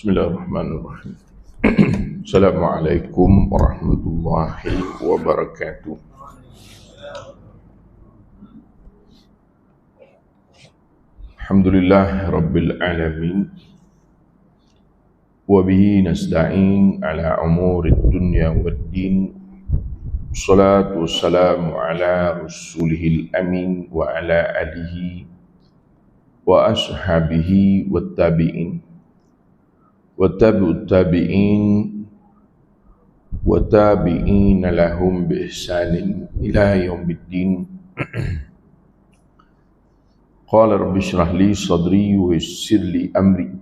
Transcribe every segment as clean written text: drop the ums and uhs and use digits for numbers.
Bismillahirrahmanirrahim. Assalamualaikum warahmatullahi wabarakatuh. Alhamdulillah rabbil alamin. Wa bihi nasta'in ala umuri dunya waddin. Salatu wassalamu ala rasulihil amin wa ala alihi wa ashabihi wat tabi'in. وتابعوا التابعين وتابعين لهم بإحسان إلى يوم الدين. قال رب اشرح لي صدري ويسر لي أمري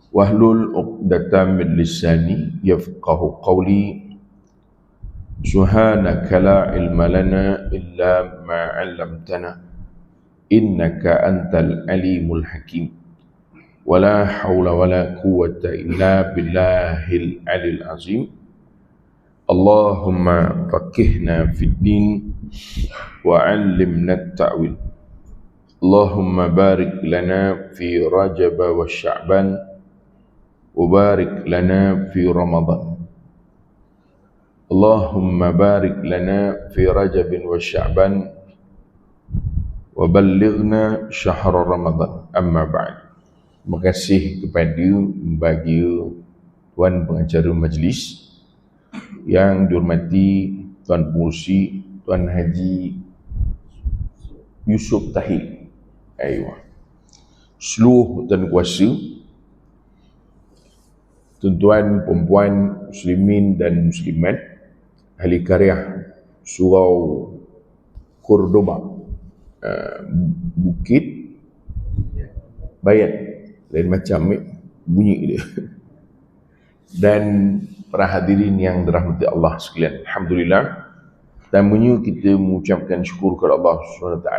واحلل عقدة من لساني يفقه قولي. سبحانك لا علم لنا إلا ما علمتنا إنك أنت العليم الحكيم. ولا حول ولا قوة إلا بالله العلي العظيم. اللهم فقهنا في الدين وعلمنا التأويل. اللهم بارك لنا في رجب والشعبان وبارك لنا في رمضان. اللهم بارك لنا في رجب والشعبان وبلغنا شهر رمضان. أما بعد. Terima kasih kepada bagi Tuan Pengacara Majlis yang dihormati Tuan Pengurusi Tuan Haji Yusuf Tahir. Seluruh tuan kuasa, tuan-tuan, perempuan, muslimin dan muslimat, ahli karya Surau Cordoba, Bukit Bayan, lain macam bunyi dia. Dan para hadirin yang dirahmati Allah sekalian, alhamdulillah, pertamanya kita mengucapkan syukur kepada Allah SWT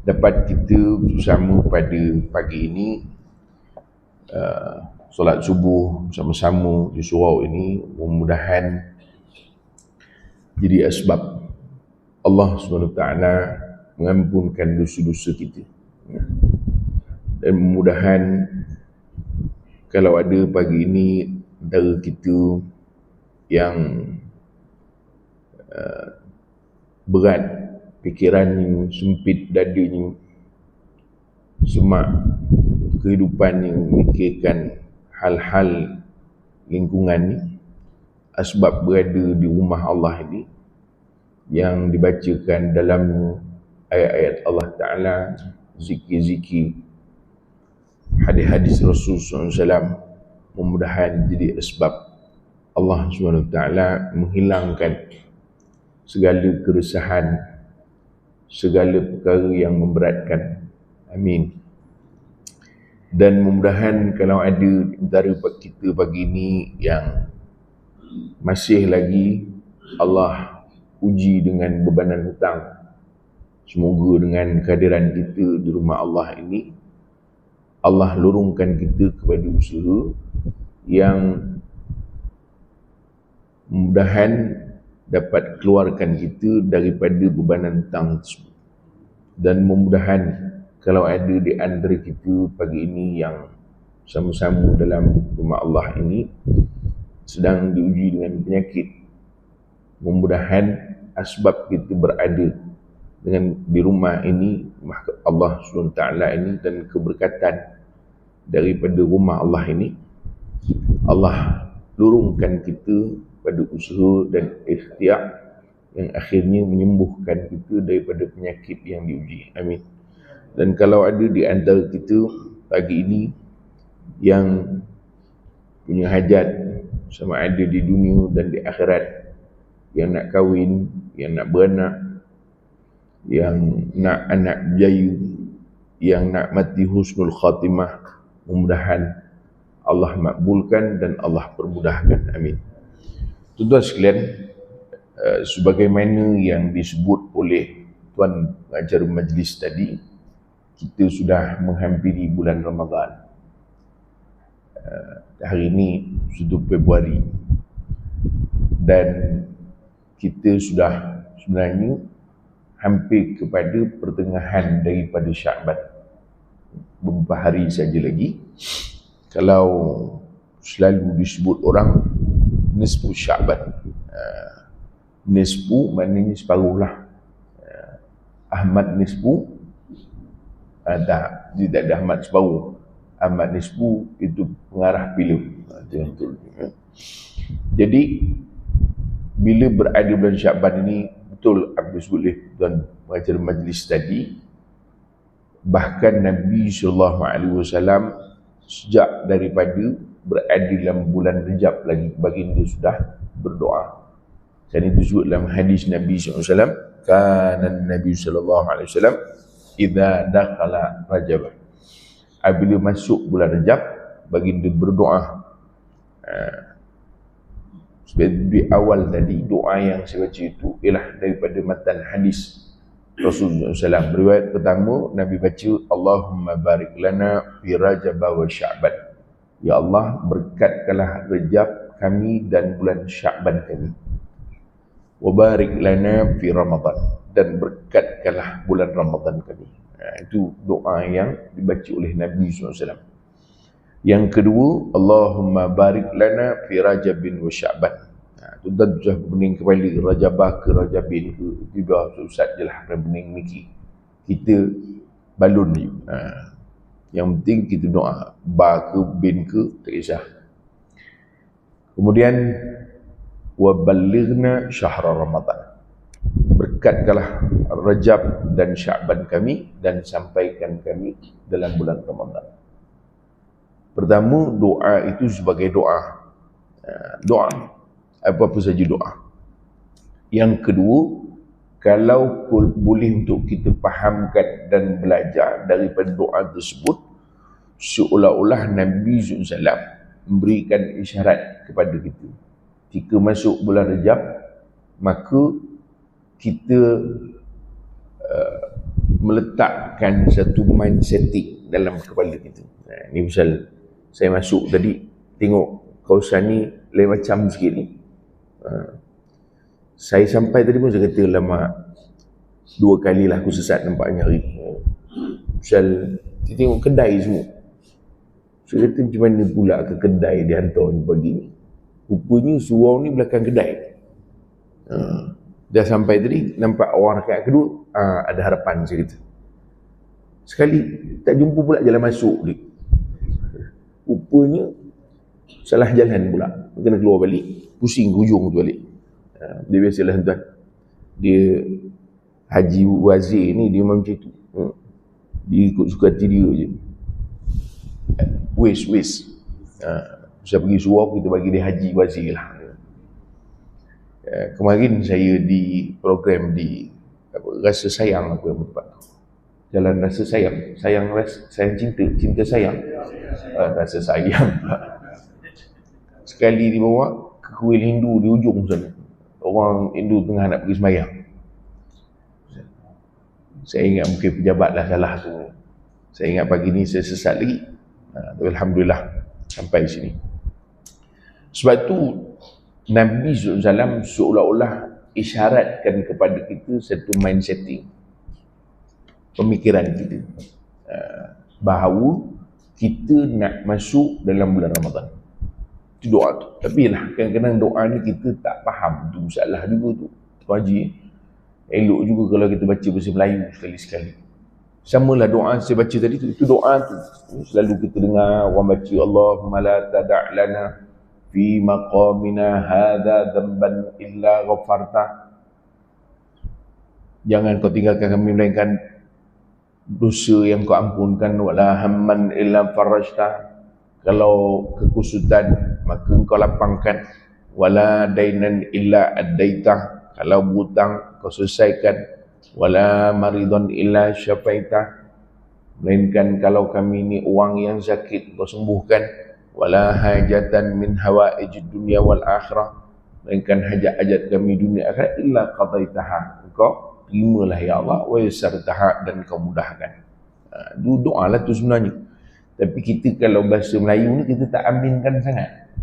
dapat kita bersama pada pagi ini solat subuh bersama-sama di surau ini. Mudah-mudahan jadi asbab Allah SWT mengampunkan dosa-dosa kita. Dan mudah-mudahan kalau ada pagi ini antara kita yang berat fikirannya, sempit dadanya, semak kehidupannya, memikirkan hal-hal lingkungan ni, asbab berada di rumah Allah ini yang dibacakan dalam ayat-ayat Allah Ta'ala, zikir-zikir, hadis-hadis Rasulullah SAW, mudah-mudahan jadi sebab Allah SWT menghilangkan segala keresahan, segala perkara yang memberatkan. Amin. Dan mudah-mudahan kalau ada antara kita pagi ini yang masih lagi Allah uji dengan bebanan hutang, semoga dengan kehadiran kita di rumah Allah ini, Allah lorongkan kita kepada usaha yang mudahan dapat keluarkan kita daripada bebanan hutang tersebut. Dan mudahan kalau ada di antara kita pagi ini yang sama-sama dalam rumah Allah ini sedang diuji dengan penyakit, mudahan asbab kita berada dengan di rumah ini, Allah SWT ini, dan keberkatan daripada rumah Allah ini, Allah lurungkan kita pada usaha dan ikhtiar yang akhirnya menyembuhkan kita daripada penyakit yang diuji. Amin. Dan kalau ada di antara kita pagi ini yang punya hajat sama ada di dunia dan di akhirat, yang nak kahwin, yang nak beranak, yang nak anak berjaya, yang nak mati husnul khatimah, mudah-mudahan Allah makbulkan dan Allah permudahkan. Amin. Tuan-tuan sekalian, sebagaimana yang disebut oleh Tuan Pengacara Majlis tadi, kita sudah menghampiri bulan Ramadan. Hari ini 1 Februari dan kita sudah sebenarnya hampir kepada pertengahan daripada Sya'ban. Beberapa hari saja lagi. kalau selalu disebut orang nisfu Sya'ban. Nisfu maknanya separuh lah. Ahmad nisfu, tak, dia tak ada Ahmad separuh. Ahmad nisfu itu pengarah pilu. Jadi bila berada bulan Sya'ban ini, betul Abdul sebut tuan pengajar majlis tadi, bahkan Nabi SAW sejak daripada berada dalam bulan Rejab lagi, baginda sudah berdoa. Dan itu disebut dalam hadis Nabi SAW, kana Nabi SAW idza dakhala Rajab, apabila masuk bulan Rejab, baginda berdoa. Sebab di awal tadi doa yang saya baca itu ialah daripada matan hadis Rasulullah SAW. Riwayat pertama Nabi baca, Allahumma barik lana fi Rajab wa Sya'ban. Ya Allah, berkatkanlah Rejab kami dan bulan Sya'ban kami. Wa barik lana fi Ramadan, dan berkatkanlah bulan Ramadan kami. Itu doa yang dibaca oleh Nabi SAW. Yang kedua, Allahumma barik lana fi Rajabin wa Sya'ban. Tuan sudah bening kembali Rajabah ke Rajabin ke, tiba Ustaz je lah bening Miki. Kita balun je. Yang penting kita doa, ba ke bin ke tak kisah. Kemudian wa ballighna syahra Ramadan, berkatkanlah Rajab dan Sya'ban kami dan sampaikan kami dalam bulan Ramadan. Pertama, doa itu sebagai doa. Doa, apa-apa saja doa. Yang kedua, kalau boleh untuk kita fahamkan dan belajar daripada doa tersebut, seolah-olah Nabi SAW memberikan isyarat kepada kita. Jika masuk bulan Rejab, maka kita meletakkan satu mindsetting dalam kepala kita. Ini misal saya masuk tadi, tengok kawasan ni lain macam sikit ni. Saya sampai tadi pun saya kata, lama 2 kali lah aku sesat nampaknya hari ni. Misal kita tengok kedai semua, saya kata macam mana pula ke kedai dia hantar ni pagi ni. Rupanya surau ni belakang kedai. Dah sampai tadi, nampak orang rakaat kedua, ada harapan saya kata. Sekali tak jumpa pula jalan masuk dia. Rupanya salah jalan pula, kena keluar balik, pusing ke hujung tu balik. Dia biasalah tuan, dia Haji Wazir ni dia memang macam tu. Dia ikut suka hati dia je. Waste. Saya pergi surau, kita bagi dia Haji Wazir lah. Kemarin saya di program di Rasa Sayang, apa yang tempat Jalan Rasa Sayang, sayang cinta sayang, Rasa Sayang. Sekali dibawa ke kuil Hindu di ujung sana, orang Hindu tengah nak pergi sembahyang. Saya ingat mungkin pejabat lah salah tu. Saya ingat pagi ni saya sesat lagi. Tapi Alhamdulillah sampai sini. Sebab tu Nabi SAW seolah-olah isyaratkan kepada kita satu mindsetting, pemikiran kita, bahawa kita nak masuk dalam bulan Ramadan. Itu doa tu. Tapi lah kadang-kadang doa ni kita tak faham, tu masalah juga tu. Tuan Haji, elok juga kalau kita baca bahasa Melayu sekali-sekali. Samalah doa saya baca tadi tu, itu doa tu selalu kita dengar orang baca, Allahumma la tada' lana fi maqamina hadha dhanban illa ghafarta. Jangan kau tinggalkan kami melainkan dosa yang kau ampunkan, wala hamman illa farajta. Kalau kekusutan maka engkau lapangkan, wala dainan illa addaita. Kalau hutang kau selesaikan, wala maridon illa syafaita. Melainkan kalau kami ni orang yang sakit kau sembuhkan, wala hajatan min hawaijid dunia wal akhirah. Melainkan hajat-hajat kami dunia akhirat illa qadaitaha, engkau terimalah ya Allah, wa yassartaha, dan kau mudahkan. Doa lah tu sebenarnya. Tapi kita kalau bahasa Melayu ni kita tak aminkan sangat.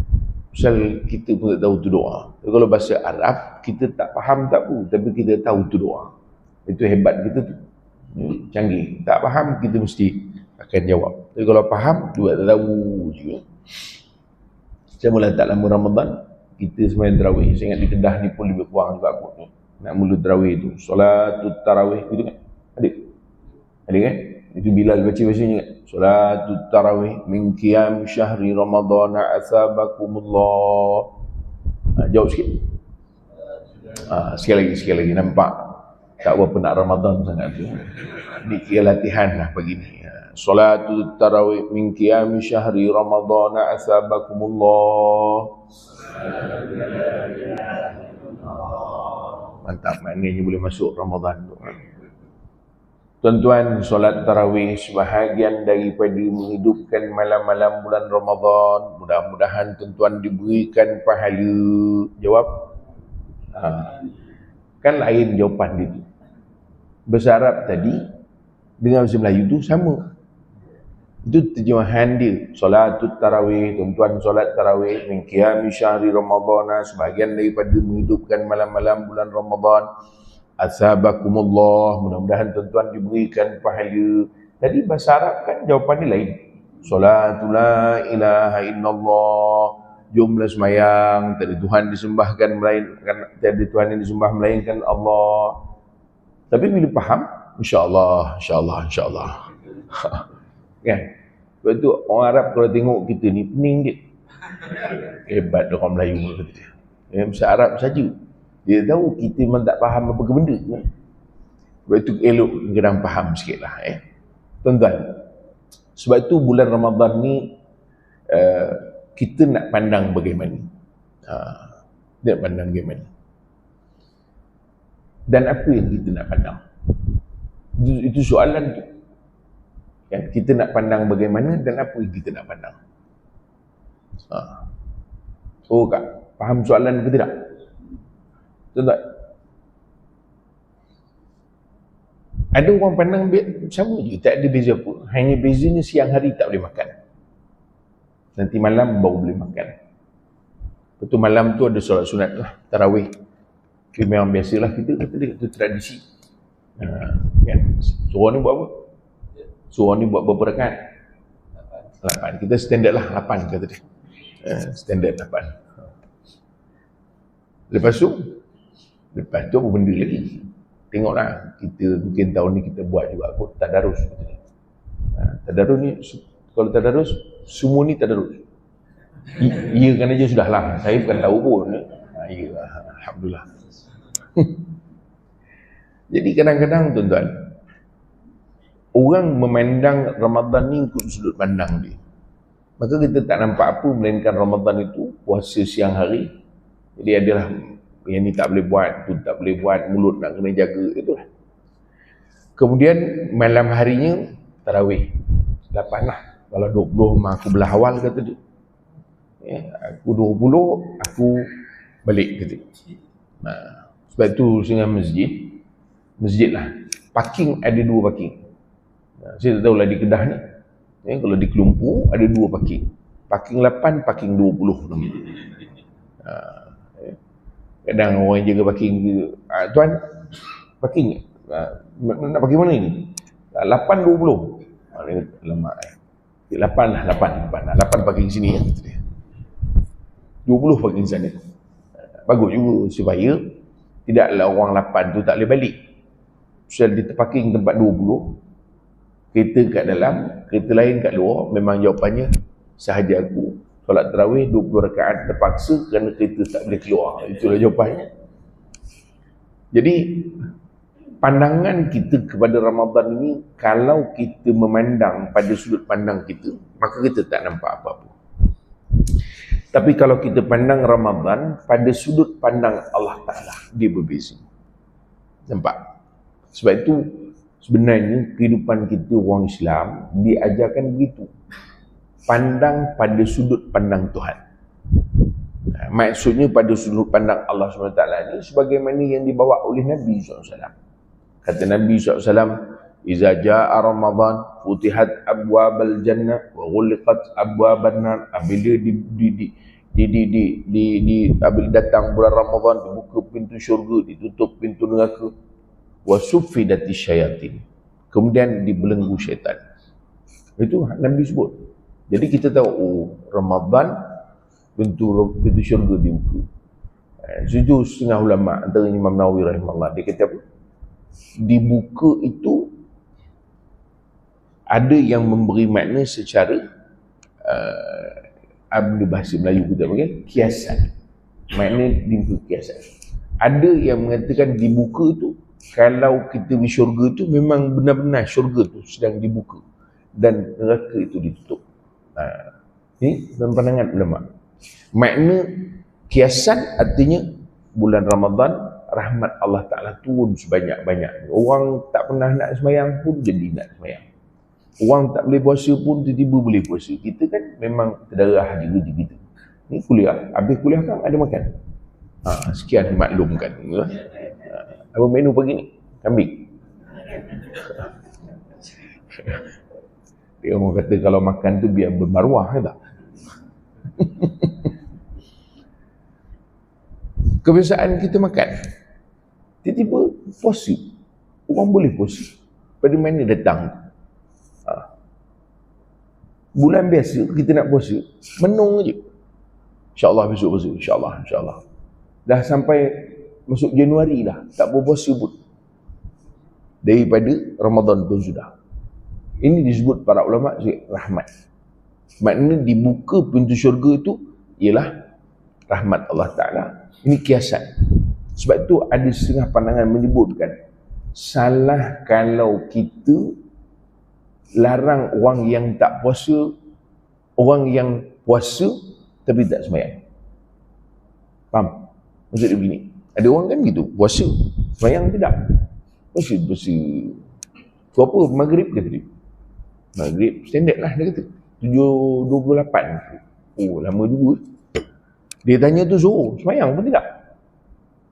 Misal kita pun tak tahu tu doa. Tapi kalau bahasa Arab kita tak faham tak apa, tapi kita tahu tu doa. Itu hebat kita tu. Canggih. Tak faham kita mesti akan jawab. Tapi kalau faham, juga tak tahu juga. Saya mula tak lama Ramadan, kita sembahyang tarawih. Saya ingat di Kedah ni pun lebih kurang juga kot ni. Nak mula tarawih tu, solatut tarawih gitu kan? Ada kan? Itu Bilal baca ni kan? Solatut tarawih min qiyam syahri Ramadan asabakumullah. Jawab sikit. Sekali lagi nampak tak berapa nak Ramadan sangat tu. Ni kira latihan lah pagi ni. Solatut tarawih min qiyam syahri Ramadan asabakumullah. Mantap, maknanya boleh masuk Ramadan tu. Tuan-tuan, solat tarawih sebahagian daripada menghidupkan malam-malam bulan Ramadan. Mudah-mudahan tuan-tuan diberikan pahala. Jawab? Kan lain jawapan dia tu. Bahasa Arab tadi dengan bahasa Melayu tu sama. Itu terjemahan dia. Solatut tarawih, tuan-tuan solat tarawih min qiyam syahri Ramadan, sebahagian daripada menghidupkan malam-malam bulan Ramadan. Asabakumullah, mudah-mudahan tuan-tuan diberikan pahala. Tadi bahasa Arab kan jawapan dia lain. Salatul la ilaha illallah, jumlah semayang, tak ada Tuhan disembahkan melainkan, tak ada Tuhan yang disembah melainkan Allah. Tapi bila faham, insya-Allah. Kan? Sebab tu orang Arab kalau tengok kita ni pening dia. Hebat orang Melayu kata dia. Bahasa Arab saja. Dia tahu kita memang tak faham apa ke benda. Sebab tu elok kena faham sikitlah tuan-tuan. Sebab tu bulan Ramadan ni kita nak pandang bagaimana. Nak pandang bagaimana. Dan apa yang kita nak pandang? Itu soalan tu. Kan? Kita nak pandang bagaimana dan apa yang kita nak pandang. So Kak, faham soalan ke tidak? Tuan-tuan, ada orang pandang sama je, tak ada beza apa. Hanya bezanya siang hari tak boleh makan, nanti malam baru boleh makan. Lepas tu malam tu ada solat sunat lah, tarawih. Memang biasalah kita kata dia, itu tradisi. Kan? Suruh ni buat apa? Suruh ni buat berapa rakaat? 8. Kita standard lah 8 kata dia. Standard 8. Lepas tu apa benda lagi? Tengoklah, kita mungkin tahun ni kita buat juga kot tadarus. Tadarus ni, kalau tadarus, semua ni tadarus. Ya kan aja sudahlah, saya bukan tahu pun. Ya, alhamdulillah. Jadi kadang-kadang tuan-tuan, orang memandang Ramadan ni ikut sudut pandang dia. Maka kita tak nampak apa melainkan Ramadan itu puasa siang hari. Jadi adalah yang ni tak boleh buat, tu tak boleh buat, mulut nak kena jaga, itulah. Kemudian malam harinya tarawih 8 lah. Kalau 20 memang aku belah awal kata dia. Aku 20 aku balik kata. Sebab tu dengan masjid lah. Parking ada 2 parking. Saya tak tahulah di Kedah ni. Kalau di Kelumpu ada 2 parking. Parking 8, parking 20. Kadang orang jaga parking tuan, parking nak parking mana ni? 8.20. Lama 8 lah, 8 parking sini ya. 20 parking sana. Bagus juga supaya tidaklah orang 8 tu tak boleh balik. Pasal dia terparking tempat 20, kereta kat dalam, kereta lain kat luar. Memang jawapannya sahaja aku solat tarawih 20 rakaat terpaksa kerana kereta tak boleh keluar. Itulah jawapannya. Jadi pandangan kita kepada Ramadan ini, kalau kita memandang pada sudut pandang kita, maka kita tak nampak apa-apa. Tapi kalau kita pandang Ramadan pada sudut pandang Allah Ta'ala, dia berbeza. Nampak? Sebab itu sebenarnya kehidupan kita orang Islam diajarkan begitu. Pandang pada sudut pandang Tuhan. Maksudnya pada sudut pandang Allah SWT ni sebagaimana yang dibawa oleh Nabi SAW. Kata Nabi SAW, "Iza ja'a Ramadan futihat abwabal jannah wa ghuliqat abwaban nar." Apabila apabila datang bulan Ramadan, dibuka pintu syurga, ditutup pintu neraka. Wa suffidatis syayatin. Kemudian dibelenggu syaitan. Itu Nabi sebut. Jadi kita tahu Ramadan pintu syurga dibuka. Setuju setengah ulama antaranya Imam Nawawi rahimahullah, dia kata apa? Dibuka itu ada yang memberi makna secara bahasa Melayu kita panggil kiasan. Makna dibuka kiasan. Ada yang mengatakan dibuka tu kalau kita di syurga tu memang benar-benar syurga tu sedang dibuka dan neraka itu ditutup. Ini dalam pandangan ulama. Makna kiasan artinya bulan Ramadan rahmat Allah Ta'ala turun sebanyak-banyak. Orang tak pernah nak sembahyang pun jadi nak sembahyang. Orang tak boleh puasa pun tiba-tiba boleh puasa. Kita kan memang terdarah je kerja kita. Ni kuliah, habis kuliah kan ada makan. Sekian maklumkan. Apa menu pagi ni? Kambing. Dia orang kata kalau makan tu biar bermaruah kan tak? Kebiasaan kita makan. Tiba-tiba puasa. Orang boleh puasa. Pada mana datang? Bulan biasa kita nak puasa, menung je. InsyaAllah besok puasa. InsyaAllah. Dah sampai masuk Januari dah. Tak berpuasa pun. Daripada Ramadan pun sudah. Ini disebut para ulama sebagai rahmat. Maknanya dibuka pintu syurga itu ialah rahmat Allah Ta'ala. Ini kiasan. Sebab itu ada setengah pandangan menyebutkan salah kalau kita larang orang yang tak puasa, orang yang puasa tapi tak sembahyang. Faham? Maksud dia begini. Ada orang kan gitu, puasa, sembahyang tidak. Puasa. Berapa? Maghrib ke tadi? Maghrib, standard lah dia kata. 7.28. Oh, lama juga. Dia tanya tu Zuhur, sembahyang pun tidak.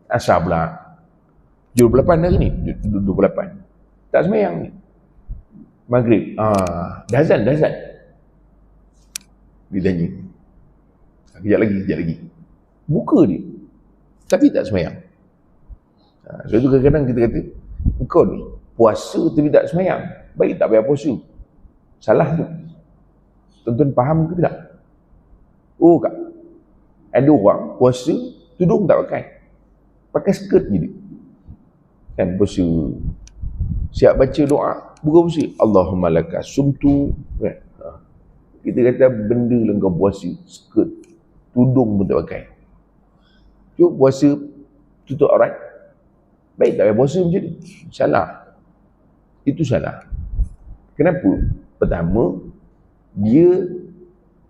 Asal pula 7.28 hari ni, 7.28. Tak sembahyang ni. Maghrib, dah azan. Dia tanya. Kejap lagi. Buka dia. Tapi tak sembahyang. Sebab tu kadang-kadang kita kata, engkau ni puasa tapi tak sembahyang. Baik tak payah puasa. Salah tu. Tuan-tuan faham ke tidak? Oh kak, ada orang puasa, tudung tak pakai skirt je dia. Kan puasa. Siap baca doa, buka puasa. Allahumma laka sumtu. Kita kata benda lah kau puasa, skirt, tudung pun tak pakai. Cuk puasa tutup aurat. Baik tak payah puasa macam ni. Salah. Itu salah. Kenapa? Pertama, dia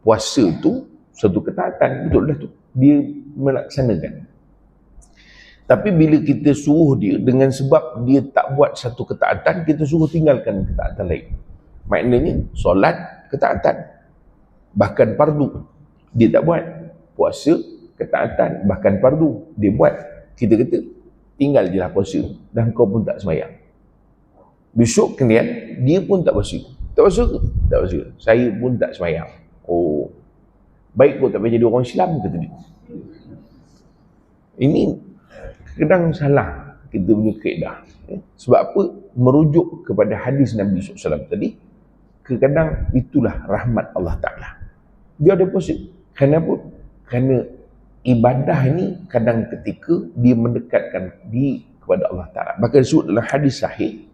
puasa tu satu ketaatan, betul dah tu. Dia melaksanakan. Tapi bila kita suruh dia dengan sebab dia tak buat satu ketaatan, kita suruh tinggalkan ketaatan lain. Maknanya solat ketaatan, bahkan fardu dia tak buat. Puasa ketaatan, bahkan fardu dia buat. Kita kata tinggal je lah puasa dan kau pun tak sembahyang. Besok kemudian dia pun tak puasa. Tak puasa ke? Tak puasa. Saya pun tak sembahyang. Oh, baik kau tak payah jadi orang Islam, kata dia. Ini kadang salah kita punya kaedah. Sebab apa? Merujuk kepada hadis Nabi SAW tadi. Kadang itulah rahmat Allah Ta'ala. Dia ada puasa. Kenapa? Kerana ibadah ini kadang ketika dia mendekatkan diri kepada Allah Ta'ala. Bahkan disebut dalam hadis sahih,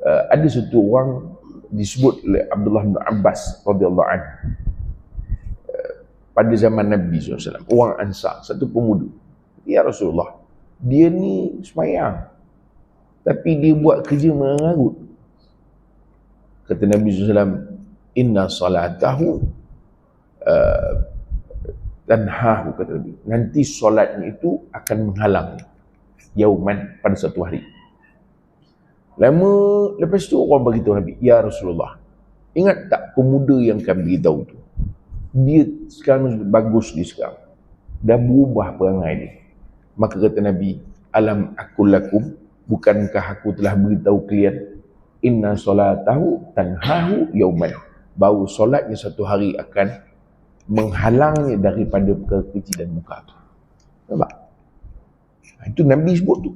ada satu orang disebut oleh Abdullah bin Abbas radhiyallahu anhu, pada zaman Nabi SAW, orang Ansar, satu pemuda. Ya Rasulullah, dia ni sembahyang tapi dia buat kerja mengarut. Kata Nabi SAW, inna salatahu tanhahu, kata Nabi, nanti solatnya itu akan menghalang yauman, pada satu hari. Lepas tu orang beritahu Nabi, ya Rasulullah, ingat tak pemuda yang kami beritahu tu, dia sekarang bagus, dia sekarang dah berubah perangai dia. Maka kata Nabi, alam aqul lakum, bukankah aku telah beritahu kalian, inna solatahu tanhahu yauman, bahawa solatnya satu hari akan menghalangnya daripada perkara kecil dan muka tu. Nampak? Itu Nabi sebut tu.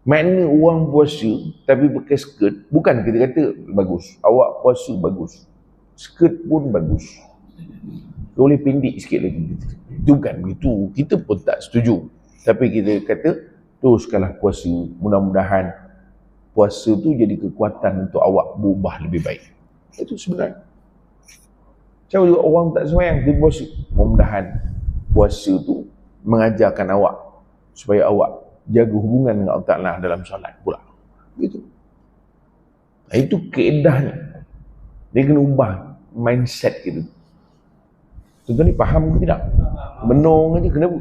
Makna orang puasa tapi pakai skirt, bukan kita kata bagus. Awak puasa bagus, skirt pun bagus, boleh pendek sikit lagi. Itu bukan begitu, kita pun tak setuju. Tapi kita kata teruskanlah puasa, mudah-mudahan puasa tu jadi kekuatan untuk awak berubah lebih baik. Itu sebenarnya. Macam juga orang tak sembahyang dia puasa, mudah-mudahan puasa tu mengajarkan awak supaya awak jaga hubungan dengan Allah Ta'ala dalam solat pula. Gitu. Itu keedahnya. Dia kena ubah mindset kita. Tuan-tuan ni faham ke tidak? Menong aja kenapa?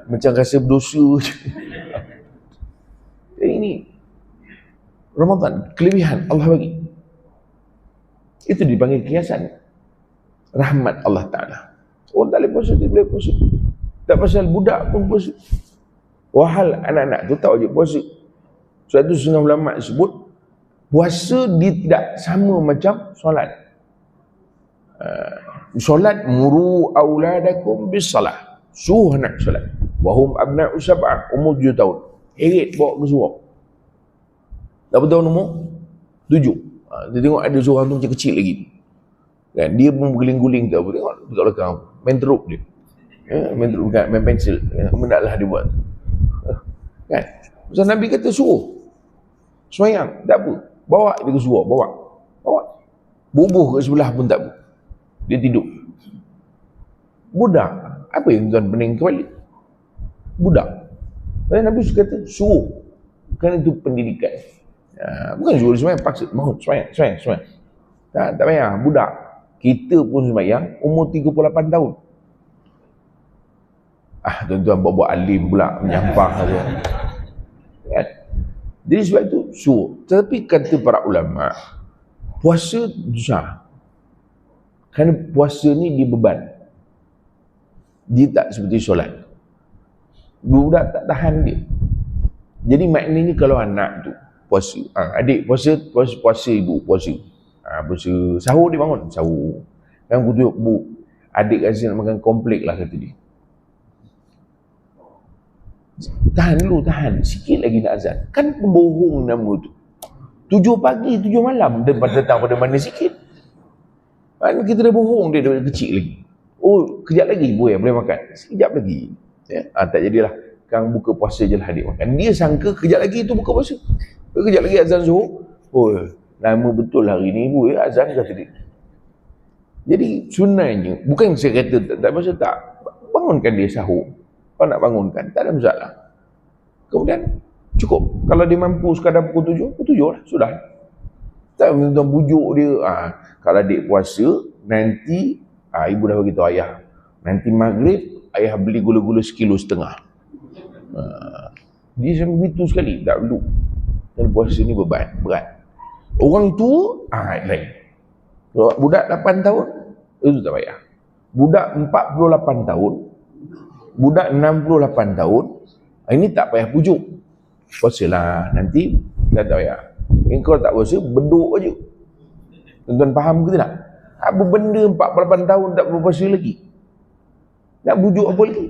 Macam rasa berdosa je. Jadi ini Ramadan, kelebihan Allah bagi. Itu dipanggil kiasan. Rahmat Allah Ta'ala. Orang tak boleh puasa, dia boleh puasa. Tak pasal budak pun puasa. Wahal anak-anak tu tak wajib puasa. Sebab tu setengah ulama sebut puasa dia tidak sama macam solat. Solat muru auladakum bis salah. Suruh anak solat. Wahum abna'u sab'ah, umur 7 tahun. Heret bawa ke surau. Berapa tahun umur? 7. Dia tengok ada seorang tu macam kecil lagi. Kan? Dia pun berguling-guling tak apa. Tengok dekat belakang. Main teruk dia. Main teruk bukan, main pensel. Benda lah dia buat. Kan? Pasal Nabi kata suruh semayang, tak apa, bawa dia ke surau, bawa bubuh ke sebelah pun tak apa, dia tidur. Budak, apa yang tuan pening kepala? Budak. Pasal Nabi kata suruh, kerana itu pendidikan. Bukan suruh dia semayang, paksa, bangun, semayang. Tak payah, budak. Kita pun semayang umur 38 tahun. Tuan-tuan buat alim pula, menyampah saja. Kan? Jadi sebab itu suruh. Tetapi kata para ulama, puasa susah. Kerana puasa ni dia beban. Dia tak seperti solat. Budak tak tahan dia. Jadi maknanya kalau anak tu puasa, adik puasa ibu puasa. Puasa sahur dia bangun, sahur. Kan aku tunjuk bu, adik rasa nak makan komplek lah kata dia. Tahan dulu, tahan. Sikit lagi nak azan. Kan pembohong nama tu. 7 pagi, 7 malam. Dia datang pada mana sikit. Kan kita dah bohong dia dari kecil lagi. Oh, kejap lagi boleh makan. Sekejap lagi. Ya? Tak jadilah. Kang buka puasa je lah adik makan. Dia sangka kejap lagi tu buka puasa. Kejap lagi azan zuhur. Oh, lama betul hari ni ibu ya, azan kata dia. Jadi sebenarnya, bukan saya kata tak pasal tak. Bangunkan dia sahur. Kalau nak bangunkan, tak ada masalah. Kemudian, cukup. Kalau dia mampu sekadar pukul 7 lah, sudah. Tak tuan bujuk dia. Kalau adik puasa, nanti, ibu dah beritahu ayah. Nanti maghrib, ayah beli gula-gula 1,5 kilo. Dia sampai begitu sekali, tak perlu. Dan puasa ni beban, berat. Orang tua, lain. Budak 8 tahun, itu tak payah. Budak 48 tahun, budak 68 tahun, ini tak payah pujuk. Puasalah, nanti tak payah. Kalau tak puasa, beduk aja. Tuan-tuan faham ke tidak? Apa benda 48 tahun tak berpuasa lagi? Nak bujuk apa lagi?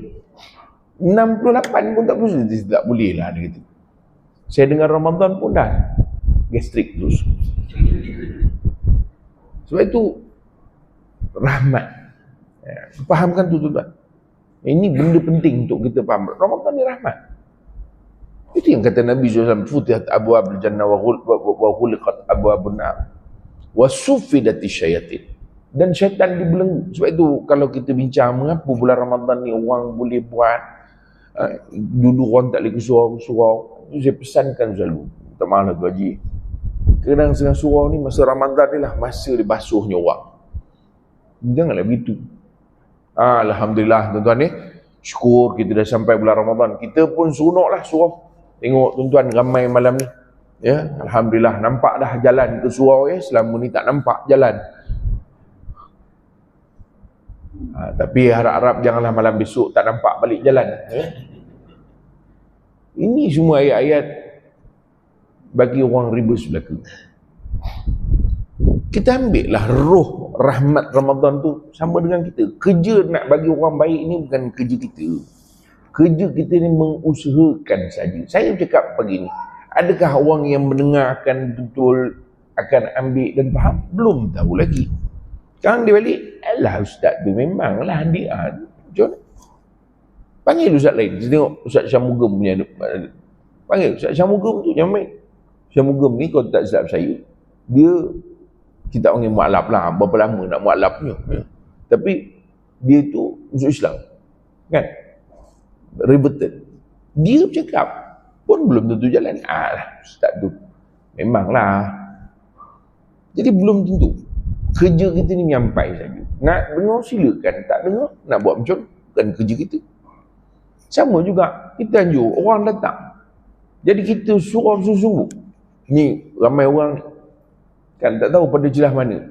68 pun tak puasa, tak boleh lah dia kata. Saya dengar Ramadan pun dah gastrik terus. Sebab itu rahmat. Fahamkan tu tuan-tuan. Ini benda penting untuk kita faham. Ramadan ni rahmat. Itu yang kata Nabi SAW, futihat abwabul jannah wa khuliqat abwabun nar wa sufidati syayatin. Dan syaitan dibelenggu. Sebab itu kalau kita bincang mengapa bulan Ramadan ni orang boleh buat dulu orang tak boleh ke surau, saya pesankan selalu, tak maaf lah tu Haji, kadang setengah surau ni masa Ramadan ni lah masa dibasuhnya orang. Janganlah begitu. Alhamdulillah tuan-tuan ni, syukur kita dah sampai bulan Ramadan. Kita pun seronok lah surau. Tengok tuan-tuan ramai malam ni. Ya, alhamdulillah nampak dah jalan ke surau ya. Selama ni tak nampak jalan. Tapi harap-harap janganlah malam besok tak nampak balik jalan. Ya? Ini semua ayat-ayat bagi orang ribus belaka. Kita ambil lah roh rahmat Ramadan tu sama dengan kita. Kerja nak bagi orang baik ni bukan kerja kita. Kerja kita ni mengusahakan saja. Saya cakap pagi ni, Adakah orang yang mendengar akan betul, akan ambil dan faham? Belum tahu lagi. Sekarang dia balik, alah ustaz tu memanglah dia. Jom panggil ustaz lain. Kita tengok Ustaz Syamugam punya. Panggil Ustaz Syamugam tu yang main. Syamugam ni kalau tak silap saya, dia, kita panggil mu'alaf lah, berapa lama nak mu'alafnya. Tapi dia tu masuk Islam. Kan? Ribeted. Dia bercakap pun belum tentu jalan. Ustaz tu memanglah. Jadi belum tentu. Kerja kita ni nyampai saja. Nak dengar silakan, tak dengar nak buat macam kan kerja kita. Sama juga kita anjur orang datang. Jadi kita suruh sungguh-sungguh. Ni ramai orang kan tak tahu pada jelah mana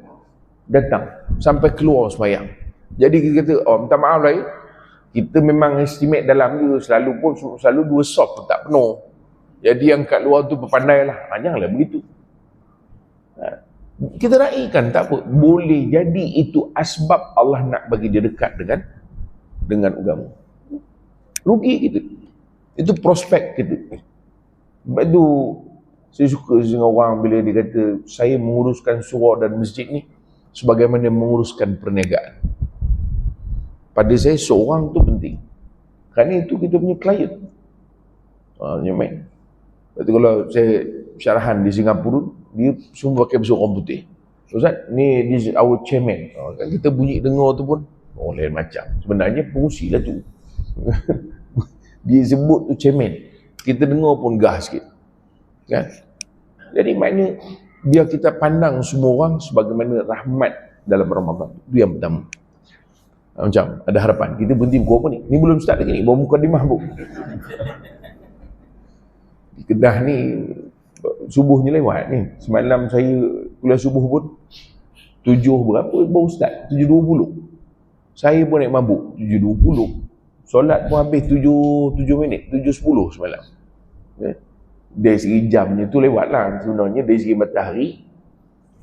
datang sampai keluar sembahyang. Jadi kita kata, oh minta maaf lah ya, kita memang estimate dalam dia selalu 2 soft pun tak penuh. Jadi yang kat luar tu berpandai lah. Janganlah begitu. Kita raikan tak apa. Boleh jadi itu asbab Allah nak bagi dia dekat dengan agama. Rugi kita. Itu prospek kita. Sebab itu saya suka dengan orang bila dia kata saya menguruskan surau dan masjid ni sebagaimana menguruskan perniagaan. Pada saya seorang tu penting. Kerana itu kita punya klien. Main. Lepas tu kalau saya syarahan di Singapura, dia semua pakai baju orang putih. Ustaz, ni this is our chairman. Kan kita bunyi dengar tu pun, lain macam. Sebenarnya pengusi lah tu. Dia sebut tu chairman. Kita dengar pun gah sikit. Kan? Jadi maknanya biar kita pandang semua orang sebagaimana rahmat dalam Ramadan. Itu yang pertama. Macam ada harapan. Kita berhenti pukul apa ni? Ni belum start lagi ni. Baru mukadimah bu. Di Kedah ni subuhnya lewat ni. Semalam saya kuliah subuh pun 7 berapa baru start? 7.20. Saya pun naik mabuk 7.20. Solat pun habis 7 minit, 7.10 semalam. Dari segi jamnya tu lewat lah. Sebenarnya dari segi matahari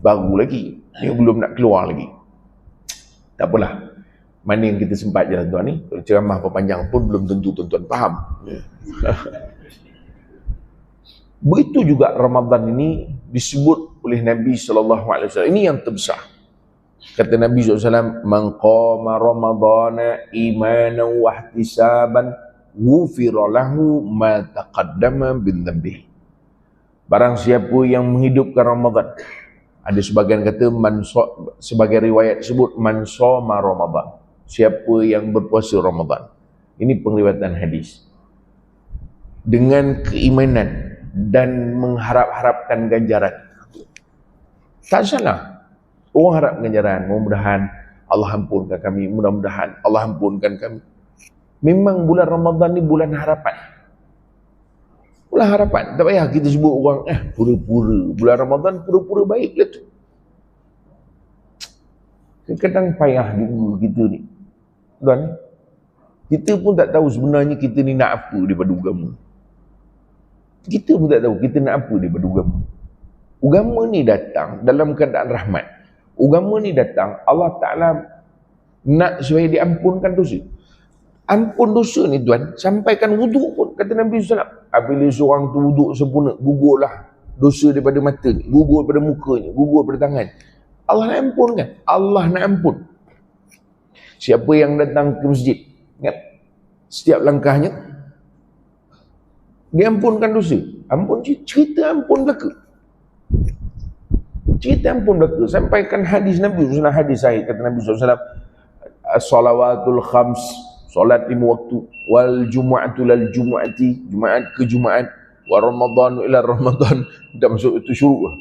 baru lagi. Ni belum nak keluar lagi. Tak apalah. Mana yang kita sempat je tuan ni. Kalau ceramah panjang pun belum tentu tuan-tuan faham. Begitu juga Ramadan ini disebut oleh Nabi SAW. Ini yang terbesar. Kata Nabi SAW, man qama Ramadana imanan wa ihtisaban ghufira lahu ma taqaddama min dhanbihi. Barang siapa yang menghidupkan Ramadan. Ada sebagian kata sebagai riwayat sebut man shoma Ramadan. Siapa yang berpuasa Ramadan. Ini pengliwatan hadis. Dengan keimanan dan mengharap-harapkan ganjaran. Tak salah. Orang harap ganjaran, mudah-mudahan Allah ampunkan kami, mudah-mudahan Allah ampunkan kami. Memang bulan Ramadan ni bulan harapan. Bulan harapan. Tak payah kita sebut orang, pura-pura. Bulan Ramadan pura-pura baiklah tu. Kadang payah juga kita ni. Tuan, kita pun tak tahu sebenarnya kita ni nak apa daripada agama. Kita pun tak tahu kita nak apa daripada agama. Agama ni datang dalam keadaan rahmat. Agama ni datang, Allah Ta'ala nak supaya diampunkan dosa. Ampun dosa ni tuan, sampaikan wuduk pun. Kata Nabi SAW, apabila seorang tu wuduk sempurna, gugurlah dosa daripada mata ni, gugur daripada muka ni, gugur daripada tangan. Allah nak ampunkan. Allah nak ampun. Siapa yang datang ke masjid, ingat, setiap langkahnya, diampunkan dosa. Ampun, cerita ampun belaka. Cerita ampun belaka. Sampaikan hadis Nabi SAW, hadis sahih kata Nabi SAW, as-salawatul khams, solat 5 waktu, wal jumu'atu lal jumu'ati, jumaat ke jumaat, wa ramadhan ila ramadhan, dah masuk itu syuruk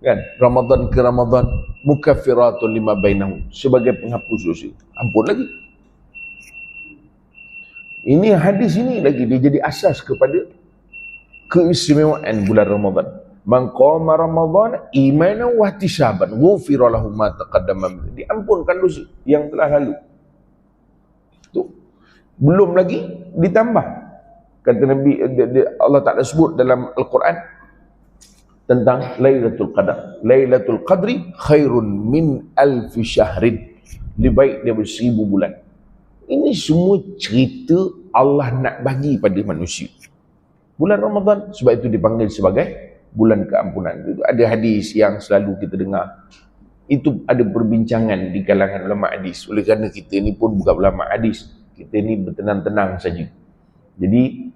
kan, Ramadan ke Ramadan, mukaffiratun lima bainahum, sebagai penghapus dosa. Ampun lagi. Ini hadis ini lagi dia jadi asas kepada keistimewaan bulan Ramadan. Man qama Ramadan imanan wa ihtisaban ghufira lahu ma taqaddama min, diampunkan dosa yang telah lalu. Tu belum lagi ditambah. Kata Nabi, Allah Ta'ala sebut dalam Al-Quran tentang Lailatul Qadar. Lailatul Qadri khairun min alfi syahrin, lebih baik daripada 1000 bulan. Ini semua cerita Allah nak bagi pada manusia. Bulan Ramadan, sebab itu dipanggil sebagai bulan keampunan. Itu ada hadis yang selalu kita dengar. Itu ada perbincangan di kalangan ulama hadis. Oleh kerana kita ni pun bukan ulama hadis, kita ni bertenang-tenang saja. Jadi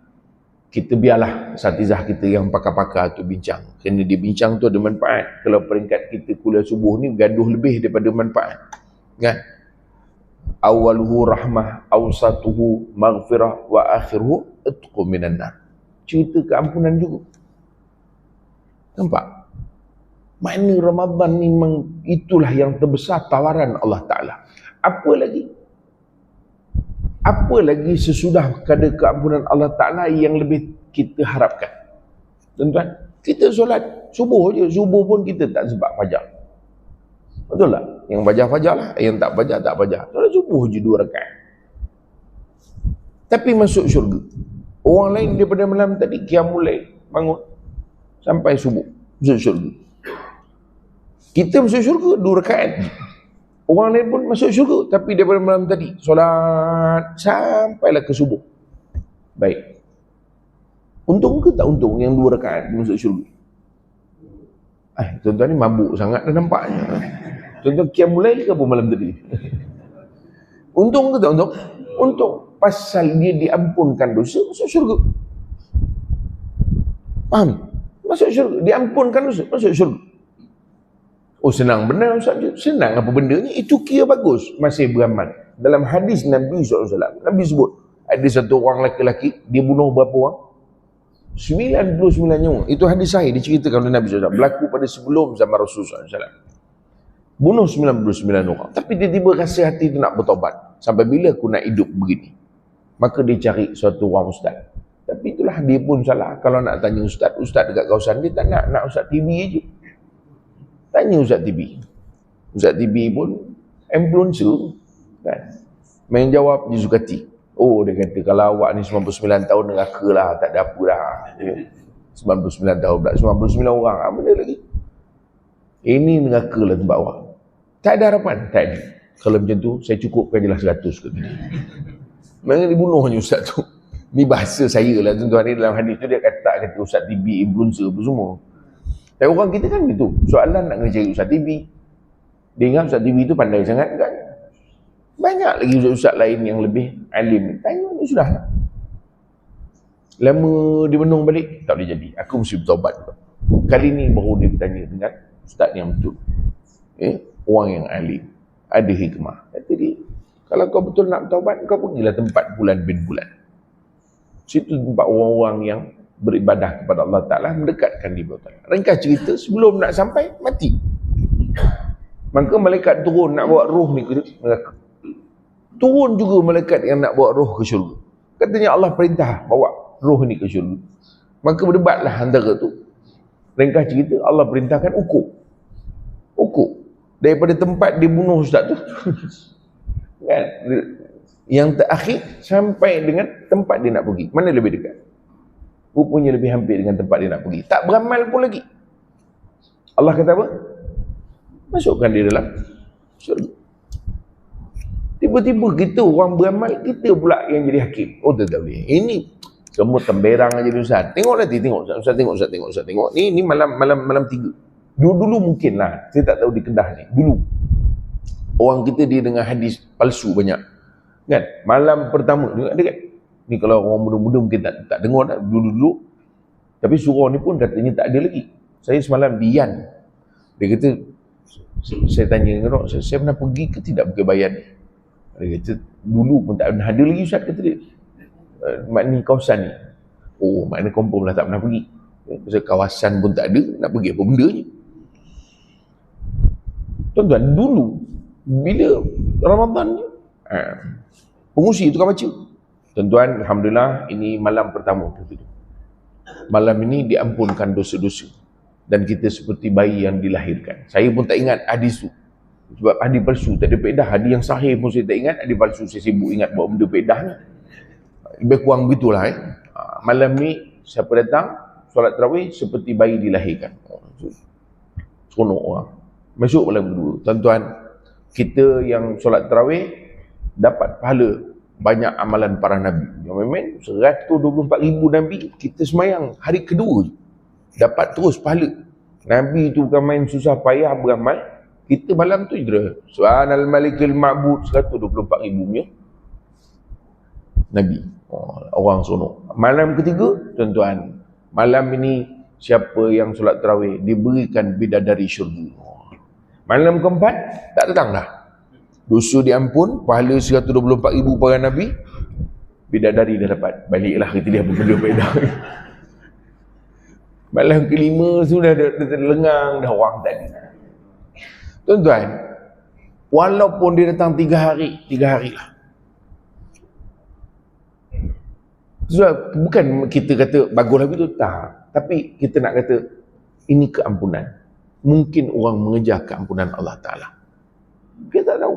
kita biarlah asatizah kita yang pakar-pakar tu bincang. Kerana dia bincang tu ada manfaat. Kalau peringkat kita kuliah subuh ni gaduh lebih daripada manfaat. Kan? Awaluhu rahmah, awsatuhu maghfirah, wa akhiruhu itqu minan nar. Cerita keampunan juga. Nampak? Makna Ramadan ni memang itulah yang terbesar tawaran Allah Ta'ala. Apa lagi? Apa lagi sesudah kadar keampunan Allah Ta'ala yang lebih kita harapkan? Tuan-tuan, kita solat subuh je. Subuh pun kita tak sebab fajar. Betul tak? Yang fajar-fajar lah. Yang tak fajar, tak fajar. Solat subuh je 2 rakaat. Tapi masuk syurga. Orang lain daripada malam tadi qiyamul lail, bangun sampai subuh, masuk syurga. Kita masuk syurga 2 rakaat. Orang lain pun masuk syurga, tapi daripada malam tadi solat sampailah ke subuh. Baik. Untung ke tak untung yang 2 rakaat masuk syurga? Tuan-tuan ni mabuk sangat dah nampaknya. Tuan-tuan qiyamul lail ke apa malam tadi? Untung ke tak untung? Untung. Pasal dia diampunkan dosa, masuk syurga. Faham? Masuk syurga. Diampunkan dosa, masuk syurga. Oh, senang benar Ustaz. Senang apa benda ni? Itu kira bagus. Masih beramal. Dalam hadis Nabi SAW, Nabi sebut, ada satu orang lelaki, dia bunuh berapa orang? 99 nyawa. Itu hadis sahih, diceritakan oleh Nabi SAW. Berlaku pada sebelum zaman Rasulullah SAW. Bunuh 99 orang. Tapi dia tiba rasa hati tu nak bertobat. Sampai bila aku nak hidup begini? Maka dia cari suatu orang ustaz. Tapi itulah dia pun salah. Kalau nak tanya ustaz dekat kawasan dia tak nak ustaz TV je. Tanya ustaz TV. Ustaz TV pun influencer kan. Main jawab je Zulkifli. Oh, dia kata kalau awak ni 99 tahun neraka lah, tak ada apa dah. 99 tahun pula, 99 orang. Apa benda lagi? Ini neraka lah tempat awak. Tak ada harapan? Tak ada. Kalau macam tu, saya cukupkan je lah 100 ke gini. Mereka dibunuhnya ustaz tu. Ni bahasa saya lah tuan-tuan ni, dalam hadis tu dia kata ustaz TV, influencer apa semua. Tapi orang kita kan gitu. Soalan nak kena cari ustaz TV. Dia ingat ustaz TV tu pandai sangat kan? Banyak lagi ustaz-ustaz lain yang lebih alim. Tanya ni sudah lah. Lama dia menung balik, tak boleh jadi. Aku mesti bertaubat. Kali ni baru dia bertanya dengan ustaz yang betul. Orang yang alim. Ada hikmah. Kata dia, kalau kau betul nak bertaubat, kau pergilah tempat bulan bin bulan. Situ tempat orang-orang yang beribadah kepada Allah Ta'ala, mendekatkan diri Allah Ta'ala. Ringkas cerita, sebelum nak sampai, mati. Maka malaikat turun nak bawa roh ni ke neraka. Turun juga malaikat yang nak bawa roh ke syurga. Katanya Allah perintah bawa roh ni ke syurga. Maka berdebatlah antara tu. Ringkas cerita, Allah perintahkan ukur. Daripada tempat dia bunuh ustaz tu. Kan? Yang terakhir sampai dengan tempat dia nak pergi. Mana lebih dekat? Rupanya lebih hampir dengan tempat dia nak pergi. Tak beramal pun lagi. Allah kata apa? Masukkan dia dalam syurga. Tiba-tiba kita orang beramal, kita pula yang jadi hakim. Oh, tak boleh. Ini semua temberang aja ustaz. Tengok nanti, tengok ustaz, tengok. Ni malam 3. Dulu mungkin lah, saya tak tahu di Kedah ni. Dulu orang kita dia dengan hadis palsu banyak. Kan? Malam pertama ada kan? Ni kalau orang muda-muda mungkin tak dengar dah dulu. Tapi surau ni pun katanya tak ada lagi. Saya semalam Bian. Dia kata, saya tanya dengan orang, saya pernah pergi ke tidak pakai bayan? Dia kata, dulu pun tak pernah ada lagi ustaz, kata dia. Maknanya kawasan ni. Oh, maknanya confirm lah tak pernah pergi. Pasal kawasan pun tak ada, nak pergi apa benda ni? Tuan-tuan, dulu bila Ramadan ni, pengusi tu kan baca. Tuan-tuan, alhamdulillah ini malam pertama. Malam ini diampunkan dosa-dosa dan kita seperti bayi yang dilahirkan. Saya pun tak ingat hadis tu. Sebab hadis palsu, tak ada faedah. Hadis yang sahih pun saya tak ingat. Hadis palsu saya sibuk ingat buat benda faedah ni. Lebih kurang begitulah. Malam ni siapa datang solat tarawih seperti bayi dilahirkan. Seronok orang. Masuk malam kedua. Tuan-tuan, kita yang solat tarawih dapat pahala banyak amalan para Nabi. Yang memang 124,000 Nabi, kita semayang hari kedua je, dapat terus pahala. Nabi tu bukan main susah payah beramal. Kita malam tu je Subhanal Malikil Ma'bud 124,000 punya Nabi. Orang sonok. Malam ketiga, tuan-tuan, malam ini siapa yang solat tarawih diberikan bidadari syurga. Malam keempat, tak datang dah. Dosa diampun, pahala 124,000 para Nabi, bidadari dah dapat. Baliklah kita dia benda berbeza. Malam kelima sudah lengang dah orang tadi. Tuan-tuan, walaupun dia datang 3 hari lah. Sebab bukan kita kata bagus lagu tu, tak. Tapi kita nak kata ini keampunan. Mungkin orang mengejar keampunan Allah Ta'ala. Kita tak tahu.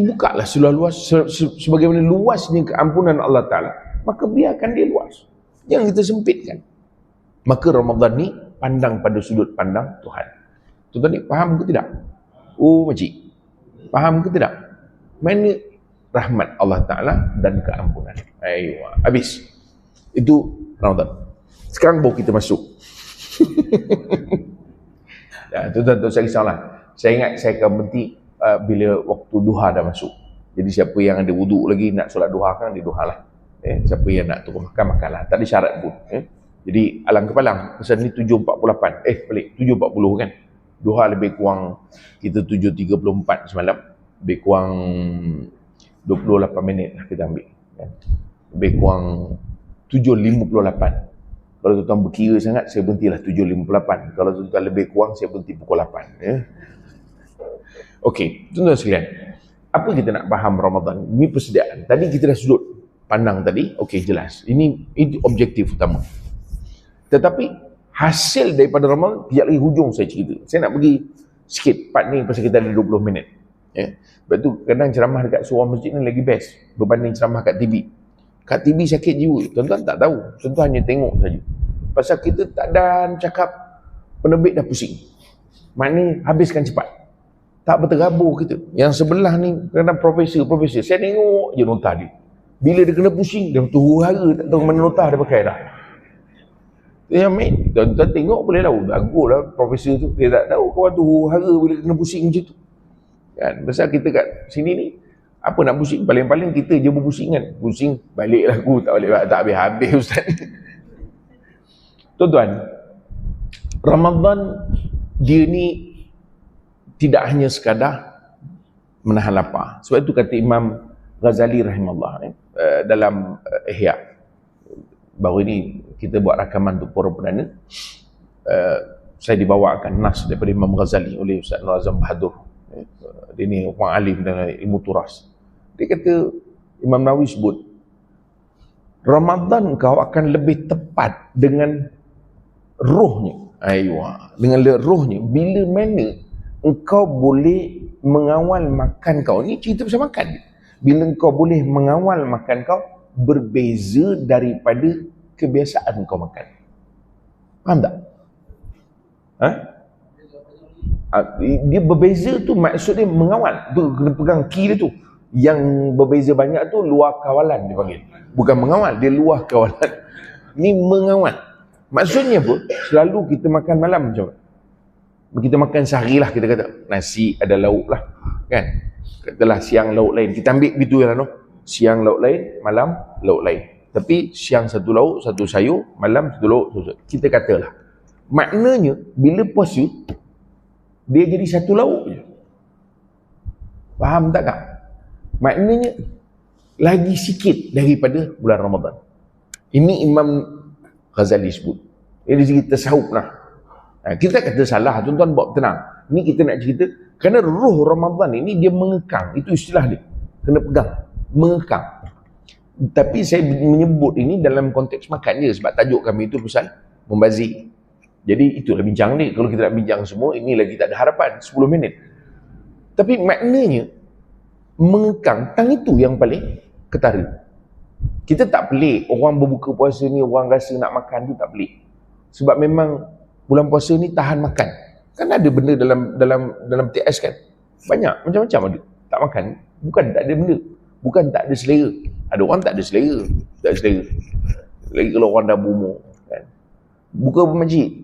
Bukalah seluas sebagaimana luasnya keampunan Allah Ta'ala, maka biarkan dia luas. Jangan kita sempitkan. Maka Ramadan ni pandang pada sudut pandang Tuhan. Tuan-tuan ni faham ke tidak? Oh makcik, faham ke tidak? Mana rahmat Allah Ta'ala dan keampunan. Ayuh, habis. Itu Ramadan. Sekarang baru kita masuk. Tuan-tuan, tak usah risaulah. Saya ingat saya akan berhenti bila waktu duha dah masuk. Jadi siapa yang ada wuduk lagi nak solat duha kan, dia duha lah. Siapa yang nak turun makan, makanlah. Tak ada syarat pun. Jadi alang kepalang. Pasal ni 7.48. Balik 7.40 kan. Duha lebih kurang kita 7.34 semalam. Lebih kurang 28 minit lah kita ambil. Lebih kurang 7.58. Kalau tuan-tuan berkira sangat, saya berhentilah 7.58. Kalau tuan-tuan lebih kurang, saya berhenti pukul 8. Okey, tuan-tuan sekalian, apa kita nak faham Ramadan? Ini persediaan. Tadi kita dah sudut pandang tadi, okey jelas. Ini objektif utama. Tetapi hasil daripada Ramadan, sekejap lagi hujung saya cerita. Saya nak pergi sikit part ni pasal kita ada 20 minit. Sebab tu kadang ceramah dekat seorang masjid ni lagi best berbanding ceramah kat TV. Kat TV sakit jiwa. Tuan-tuan tak tahu. Tuan-tuan hanya tengok saja. Pasal kita tak ada cakap, penerbit dah pusing. Maknanya habiskan cepat. Tak berterabur kita. Yang sebelah ni kadang profesor. Saya tengok je notah dia. Bila dia kena pusing, dia huru-hara, tak tahu mana notah dia pakai dah. Ya mate, tuan-tuan tengok boleh tahu. Bagus lah profesor tu. Dia tak tahu kawan tu huru-hara bila kena pusing macam tu. Kan? Pasal kita kat sini ni, apa nak pusing? Paling-paling kita je berpusing kan. Pusing, baliklah aku. Tak balik, tak habis-habis ustaz. Tuan-tuan, Ramadan dia ni tidak hanya sekadar menahan lapar. Sebab itu kata Imam Ghazali rahimahullah dalam Ihya. Baru ini kita buat rakaman untuk para perdana. Saya dibawakan nas daripada Imam Ghazali oleh Ustaz Nur Azam Bahadur. Dia ni orang alim dalam ilmu turas. Dia kata, Imam Nawawi sebut, Ramadan kau akan lebih tepat dengan rohnya. Dengan rohnya. Bila mana engkau boleh mengawal makan kau. Ini cerita pasal makan. Bila engkau boleh mengawal makan kau, berbeza daripada kebiasaan kau makan. Faham tak? Dia berbeza tu maksud dia mengawal. Tu kena pegang key dia tu. Yang berbeza banyak tu luar kawalan dia panggil. Bukan mengawal, dia luar kawalan. Ni mengawal. Maksudnya apa? Selalu kita makan malam macam mana? Kita makan sehari lah, kita kata nasi ada lauk lah kan. Katalah siang lauk lain. Kita ambil gitu lah no. Siang lauk lain, malam lauk lain. Tapi siang satu lauk, satu sayur, malam satu lauk, satu sayur. Kita katalah. Maknanya bila puasa dia jadi satu lauk je. Faham tak kak? Maknanya lagi sikit daripada bulan Ramadan. Ini Imam Ghazali sebut. Ini segi tasawuf lah. Kita kata salah, tuan-tuan buat tenang. Ini kita nak cerita, kerana roh Ramadan ini dia mengekang. Itu istilah dia. Kena pegang. Mengekang. Tapi saya menyebut ini dalam konteks makan je. Sebab tajuk kami itu pasal membazir. Jadi itulah bincang ni. Kalau kita nak bincang semua, ini lagi tak ada harapan. 10 minit. Tapi maknanya, mengekang, tang itu yang paling ketara. Kita tak pelik. Orang berbuka puasa ni, orang rasa nak makan tu tak pelik. Sebab memang bulan puasa ni tahan makan. Kan ada benda dalam TS kan. Banyak, macam-macam ada. Tak makan. Bukan tak ada benda. Bukan tak ada selera. Ada orang tak ada selera. Tak ada selera. Lagi kalau orang dah berumur. Kan? Buka masjid.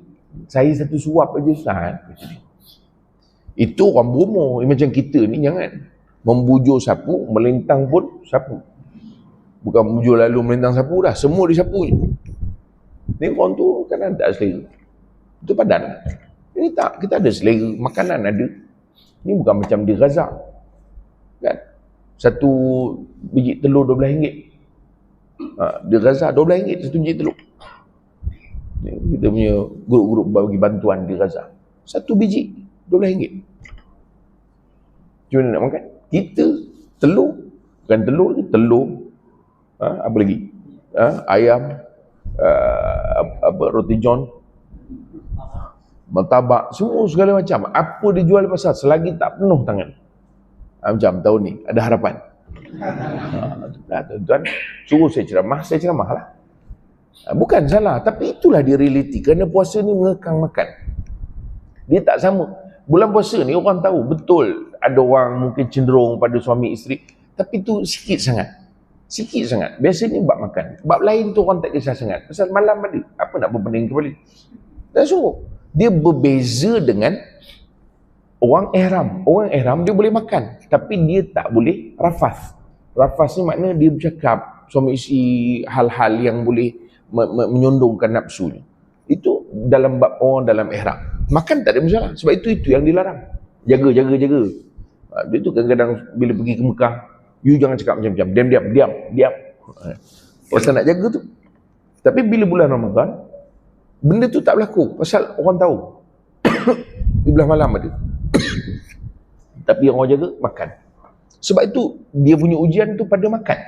Saya satu suap aja Ustaz. Itu orang berumur. Macam kita ni jangan. Membujur sapu, melintang pun sapu. Bukan membujur lalu melintang sapu dah. Semua disapu je. Ni orang tu kadang tak ada selera. Itu padan. Ini tak. Kita ada selera. Makanan ada. Ni bukan macam di Gaza. Kan? Satu biji telur RM12. Di Gaza RM12 satu biji telur. Kita punya grup-grup bagi bantuan di Gaza. Satu biji RM12. Cuma nak makan. Kita telur, bukan telur ni, telur. Apa lagi? Ayam, roti john, martabak, semua segala macam. Apa dijual di pasar selagi tak penuh tangan. Macam tahun ni ada harapan. Tuan-tuan suruh saya ceramah lah. Bukan salah, tapi itulah dia realiti. Kerana puasa ni mengekang makan. Dia tak sama. Bulan puasa ni orang tahu betul ada orang mungkin cenderung pada suami isteri, tapi tu sikit sangat. Sikit sangat. Biasanya bab makan. Bab lain tu orang tak kisah sangat. Pasal malam ada. Apa nak berpening kembali? Dan semua. Dia berbeza dengan orang ihram. Orang ihram dia boleh makan, tapi dia tak boleh rafas. Rafas ni makna dia bercakap suami isteri hal-hal yang boleh menyondongkan nafsu ni. Itu dalam bab orang dalam ihram. Makan tak ada masalah. Sebab itu yang dilarang. Jaga. Dia tu kadang-kadang bila pergi ke Mekah, you jangan cakap macam-macam. Diam. Pasal nak jaga tu. Tapi bila bulan Ramadan, benda tu tak berlaku. Pasal orang tahu. Di belah malam ada. Tapi orang jaga makan. Sebab itu dia punya ujian tu pada makan.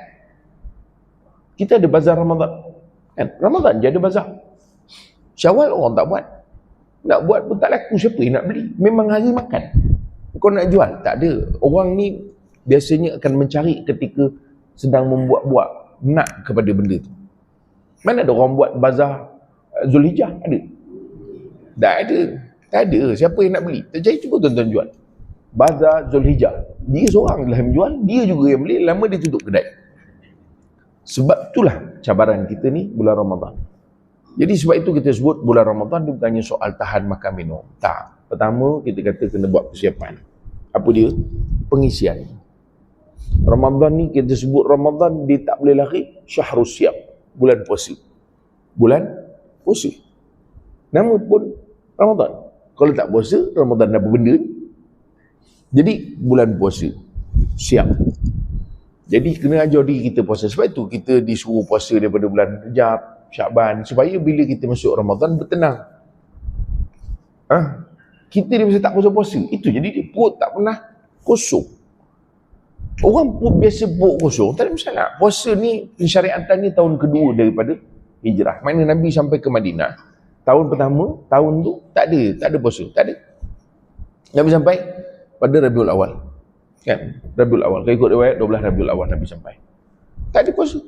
Kita ada bazar Ramadan. Kan? Ramadan je ada bazar. Syawal orang tak buat. Nak buat pun tak laku. Siapa yang nak beli? Memang hari makan. Kau nak jual? Tak ada. Orang ni biasanya akan mencari ketika sedang membuat-buat nak kepada benda tu. Mana ada orang buat bazar Zulhijjah? Ada? Tak ada. Tak ada. Siapa yang nak beli? Jadi cuba tuan-tuan jual. Bazar Zulhijjah. Dia seorang lah yang jual. Dia juga yang beli. Lama dia tutup kedai. Sebab itulah cabaran kita ni bulan Ramadan. Jadi sebab itu kita sebut bulan Ramadan dia bukannya soal tahan makan minum. Tak. Pertama kita kata kena buat persiapan. Apa dia? Pengisian. Ramadan ni kita sebut Ramadan dia tak boleh lari syahrus siap. Bulan puasa. Bulan puasa. Nama pun Ramadan. Kalau tak puasa, Ramadan apa benda? Jadi bulan puasa. Siap. Jadi kena ajar diri kita puasa. Sebab itu kita disuruh puasa daripada bulan Rejab, Syakban, supaya bila kita masuk Ramadan bertenang. Kita dia biasa tak puasa-puasa. Itu jadi dia perut tak pernah kosong. Orang pun biasa perut kosong, tak ada masalah. Puasa ni pensyariatan ni tahun kedua daripada hijrah. Mana Nabi sampai ke Madinah. Tahun pertama, tahun tu tak ada puasa, tak ada. Nabi sampai pada Rabiul Awal. Kan? Rabiul Awal. Kalau ikut riwayat 12 Rabiul Awal Nabi sampai. Tak ada puasa.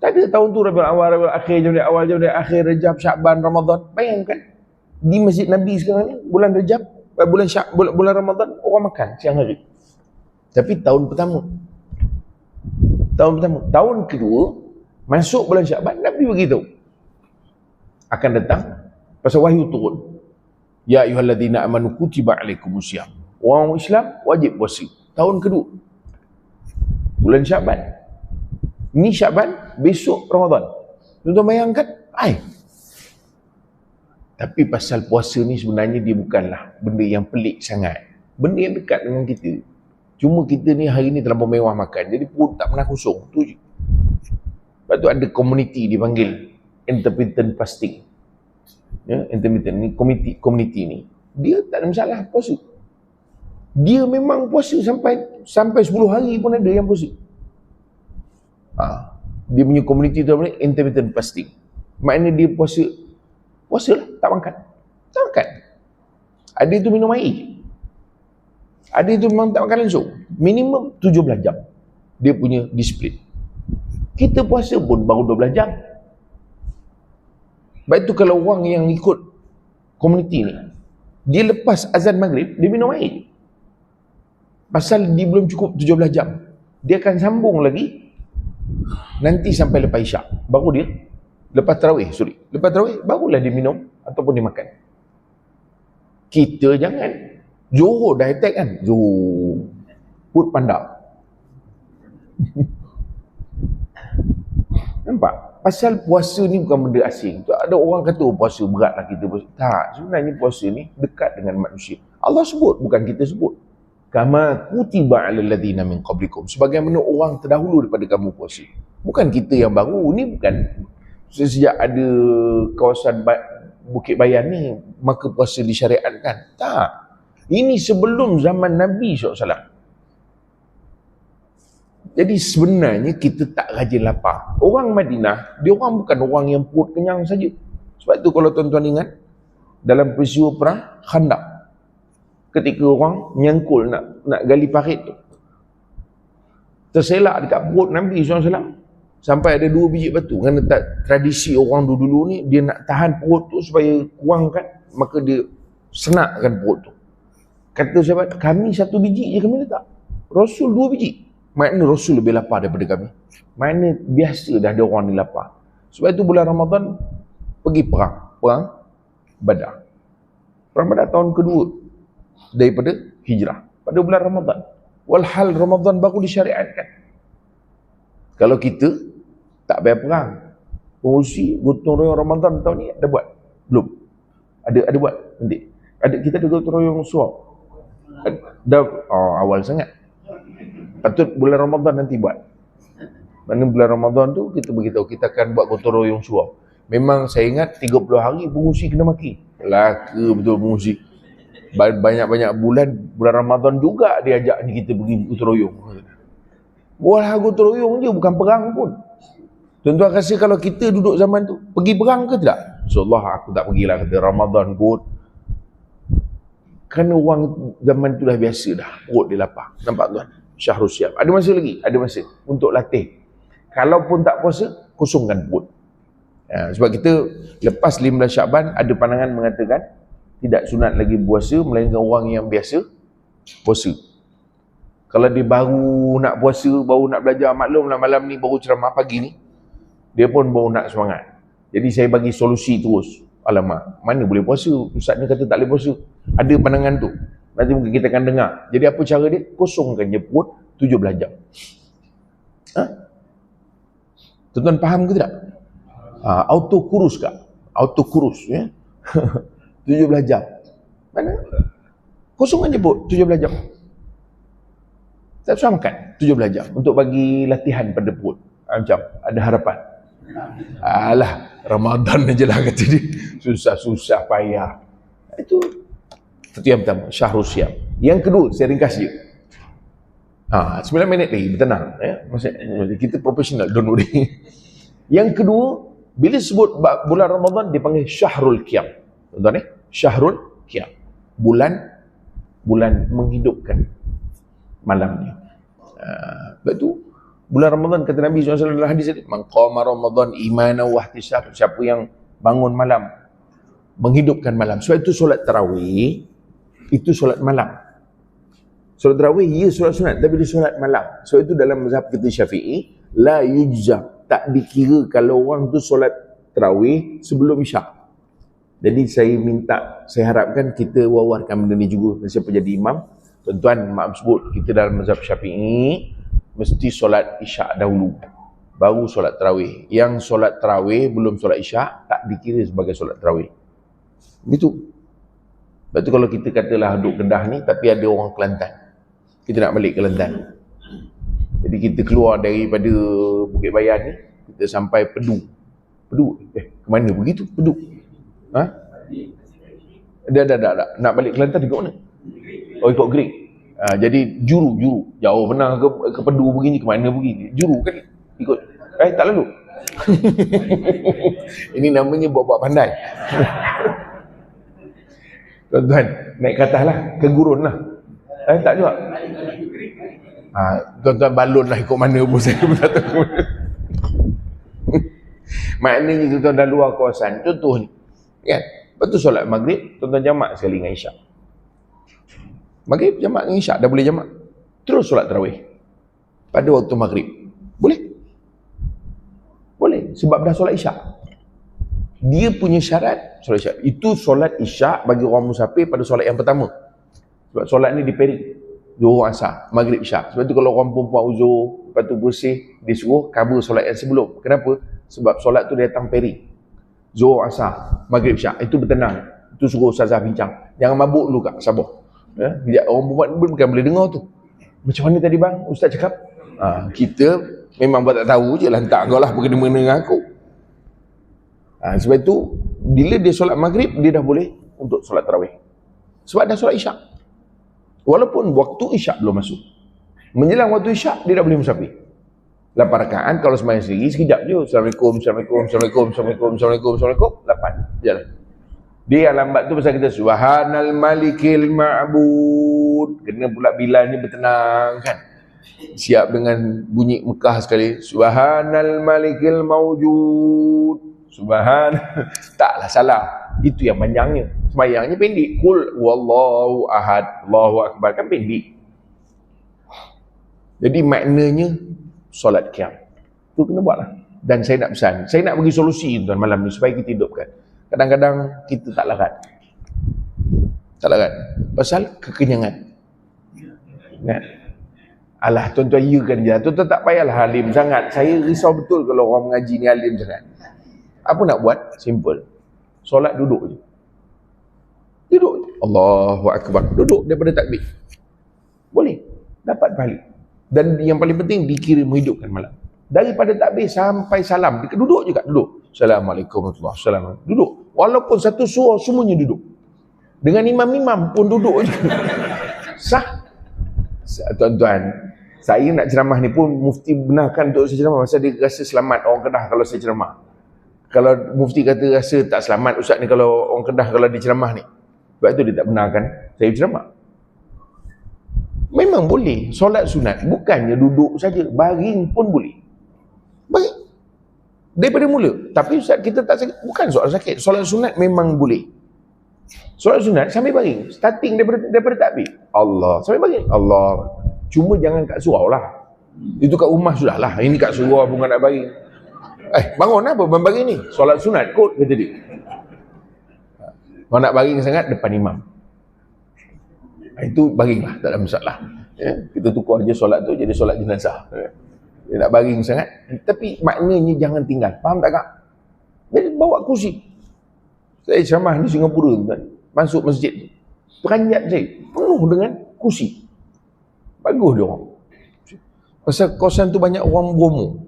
Tak ada tahun tu Rabiul Awal, Rabiul Akhir, Rabiul Awal, Rabiul Akhir, Rejab, Syakban, Ramadan. Bayangkan di Masjid Nabi sekarang ni bulan Rejab, bulan Ramadan orang makan siang hari. Tapi tahun pertama. Tahun kedua masuk bulan Syakban Nabi beritahu akan datang pasal wahyu turun. Ya ayyuhalladzina amanu kutiba alaikumusiyam. Orang Islam wajib puasa. Tahun kedua. Bulan Syakban. Ni Syakban, besok Ramadan. Tuan-tuan bayangkan, tapi pasal puasa ni sebenarnya dia bukanlah benda yang pelik sangat. Benda yang dekat dengan kita. Cuma kita ni hari ni terlampau mewah makan. Jadi perut tak pernah kosong. Tu je. Lepas tu ada komuniti dipanggil intermittent fasting. Ya, intermittent ni komuniti ni. Dia tak ada masalah puasa. Dia memang puasa sampai 10 hari pun ada yang puasa. Dia punya komuniti tu apa ni? Intermittent fasting. Maknanya dia puasa lah, tak makan. Ada itu minum air. Ada itu memang tak makan langsung. Minimum 17 jam. Dia punya disiplin. Kita puasa pun baru 12 jam. Sebab itu kalau orang yang ikut komuniti ni, dia lepas azan maghrib, dia minum air. Pasal dia belum cukup 17 jam. dia akan sambung lagi nanti sampai lepas isyak. Baru dia, lepas tarawih barulah dia minum ataupun dia makan. Kita jangan. Johor dah attack kan, Johor put pandak. Nampak? Pasal puasa ni bukan benda asing. Ada orang kata puasa berat lah kita puasa. Tak, sebenarnya puasa ni dekat dengan manusia. Allah sebut, bukan kita sebut. Kama kutiba 'alal ladzina min qablikum. Sebagaimana orang terdahulu daripada kamu puasa. Bukan kita yang baru. Ni bukan sejak ada kawasan Bukit Bayan ni maka puasa disyariatkan. Tak. Ini sebelum zaman Nabi SAW. Jadi sebenarnya kita tak rajin lapar. Orang Madinah, dia orang bukan orang yang perut kenyang saja. Sebab tu kalau tuan-tuan ingat, dalam peristiwa perang Khandaq, ketika orang nyangkul nak gali parit tu, terselak dekat perut Nabi SAW, sampai ada 2 biji batu. Kerana tradisi orang dulu ni, dia nak tahan perut tu supaya kurangkan, maka dia senakkan perut tu. Kata sahabat, kami 1 biji je kami letak, Rasul 2 biji. Makna Rasul lebih lapar daripada kami. Makna biasa dah ada orang ni lapar. Sebab itu bulan Ramadan pergi perang Badar. Perang Badar tahun kedua daripada hijrah, pada bulan Ramadan. Walhal Ramadan baru disyariatkan. Kalau kita tak bayar perang, pengurusi gotong royong Ramadan tahun ni ada buat? Belum. Ada buat nanti. Kita ada gotong royong suap. Dah awal sangat. Patut bulan Ramadan nanti buat. Mana bulan Ramadan tu kita beritahu kita akan buat gotong royong suap. Memang saya ingat 30 hari pengurusi kena maki. Laka betul pengurusi. Banyak-banyak bulan Ramadan juga dia ajak kita pergi gotong royong. Buatlah gotong royong je, bukan perang pun. Tuan-tuan rasa kalau kita duduk zaman tu pergi perang ke tidak? InsyaAllah aku tak pergilah, kata Ramadan kot. Kerana orang zaman tu dah biasa dah, perut dia lapar. Nampak tuan? Syahrul Syam. Ada masa lagi? Ada masa untuk latih. Kalaupun tak puasa, kosongkan perut. Sebab kita lepas 15 Syaban ada pandangan mengatakan tidak sunat lagi puasa melainkan orang yang biasa puasa. Kalau dia baru nak puasa, baru nak belajar, maklumlah malam ni baru ceramah pagi ni, dia pun baru nak semangat. Jadi saya bagi solusi terus. Alamak, mana boleh puasa? Ustaz ni kata tak boleh puasa. Ada pandangan tu. Nanti mungkin kita akan dengar. Jadi apa cara dia? Kosongkan je perut 17 jam. Tuan-tuan faham ke tidak? Auto kurus kak? Auto kurus ya. 17 jam. Mana? Kosongkan je perut 17 jam. Tak usah makan 17 jam untuk bagi latihan pada perut. Macam ada harapan. Alah, Ramadan aja lah kata dia. Susah-susah payah. Itu yang pertama, Syahrul Syam. Yang kedua, saya ringkas je. 9 minit lagi, bertenang. Maksudnya, kita profesional, don't worry. Yang kedua, bila sebut bulan Ramadan, dipanggil Syahrul Qiyam. Tuan-tuan Syahrul Qiyam. Bulan menghidupkan malamnya. Sebab tu, bulan Ramadan kata Nabi SAW dalam hadis itu, man qama Ramadan imanan wa ihtisab, siapa yang bangun malam menghidupkan malam. Sebab itu solat tarawih itu solat malam. Solat tarawih ia solat sunat tapi dia solat malam. Sebab itu dalam mazhab kita Syafi'i la yujza, tak dikira kalau orang tu solat tarawih sebelum isyak. Jadi saya harapkan kita wawarkan benda ni juga. Siapa jadi imam, tuan-tuan maaf sebut, kita dalam mazhab Syafi'i mesti solat isyak dahulu baru solat tarawih. Yang solat tarawih belum solat isyak tak dikira sebagai solat tarawih. Begitu. Sebab tu kalau kita katalah duduk Kedah ni tapi ada orang Kelantan, kita nak balik Kelantan, jadi kita keluar daripada Bukit Bayan ni, kita sampai Pedu. Ke mana begitu Pedu? Dah. Nak balik Kelantan ikut mana? Ikut Greek. Jadi juru jauh benar ke Pedu begini, ke mana begini, juru kan ikut. Tak lalu. Ini namanya buat-buat pandai. Tuan-tuan naik ke atas lah, ke gurun lah. Tak juga. Tuan-tuan balon lah ikut mana pun, saya pun tak tahu. Maknanya tuan-tuan dah luar kawasan, contoh ni kan, lepas tu solat maghrib tuan-tuan jamak sekali dengan isyak. Maghrib jamak dengan isyak, dah boleh jamak. Terus solat tarawih pada waktu maghrib. Boleh? Boleh, sebab dah solat isyak. Dia punya syarat solat isyak. Itu solat isyak bagi orang musafir pada solat yang pertama. Sebab solat ni diperi Zuhur, Asar, Maghrib, Isyak. Sebab tu kalau orang perempuan uzur, lepas tu bersih, dia suruh cover solat yang sebelum. Kenapa? Sebab solat tu dia datang peri. Zuhur, Asar, Maghrib, Isyak. Itu bertenang. Itu suruh Ustazah bincang. Jangan mabuk dulu kak, sabar. Ya, orang perempuan bukan boleh dengar tu. Macam mana tadi bang? Ustaz cakap? Kita memang buat tak tahu je, lantak kau lah berkena-mena dengan aku. Sebab itu, bila dia solat Maghrib, dia dah boleh untuk solat tarawih. Sebab dah solat Isyak. Walaupun waktu Isyak belum masuk. Menjelang waktu Isyak, dia dah boleh musafir. 8 rakaat, kalau sembahyang sendiri, sekejap je. Assalamualaikum, Assalamualaikum, Assalamualaikum, Assalamualkum, Assalamualkum, Assalamualaikum, 8. Jalan. Dia yang lambat tu pasal kita Subhanal Malikil Ma'bud. Kena pula bilanya bertenang kan. Siap dengan bunyi Mekah sekali. Subhanal Malikil Mawjud. Taklah salah. Itu yang panjangnya. Sembayangnya pendek. Qul wallahu ahad, Allahu akbar, kan pendek. Jadi maknanya solat qiyam. Tu kena buatlah. Dan saya nak pesan, saya nak bagi solusi tuan malam ni supaya kita hidupkan. Kadang-kadang kita tak larat. Tak larat. Pasal kekenyangan. Kan? Alah tuan-tuan ya kan je. Tuan-tuan tak payahlah alim sangat. Saya risau betul kalau orang mengaji ni alim sangat. Apa nak buat? Simple. Solat duduk je. Duduk. Allahu Akbar. Duduk daripada takbir. Boleh. Dapat pahala. Dan yang paling penting dikira menghidupkan malam. Daripada takbir sampai salam. Duduk juga. Duduk. Assalamualaikum warahmatullahi wabarakatuh. Duduk. Walaupun satu surah semuanya duduk. Dengan imam-imam pun duduk je. Sah. Tuan-tuan, saya nak ceramah ni pun mufti benarkan untuk saya ceramah. Pasal dia rasa selamat orang Kedah kalau saya ceramah. Kalau mufti kata rasa tak selamat ustaz ni kalau orang Kedah kalau dia ceramah ni. Sebab tu dia tak benarkan saya ceramah. Memang boleh solat sunat, bukannya duduk saja, baring pun boleh. Baring daripada mula. Tapi ustaz kita tak sakit, bukan soal sakit. Solat sunat memang boleh. Solat sunat sambil baring, starting daripada takbir. Allah, sambil baring. Allah. Cuma jangan kat surau lah. Itu kat rumah sudahlah. Ini kat surau bukan nak baring. Bangun apa baring ni? Solat sunat kot kata dia. Kalau nak baring sangat depan imam. Itu baringlah, tak ada masalah. Ya, kita tukar je solat tu jadi solat jenazah. Dia nak baring sangat, tapi maknanya jangan tinggal. Faham tak kak? Jadi bawa kursi. Saya ceramah di Singapura tuan. Masuk masjid, peranjat saya penuh dengan kursi. Bagus dia orang. Pasal kawasan tu banyak orang Bromo.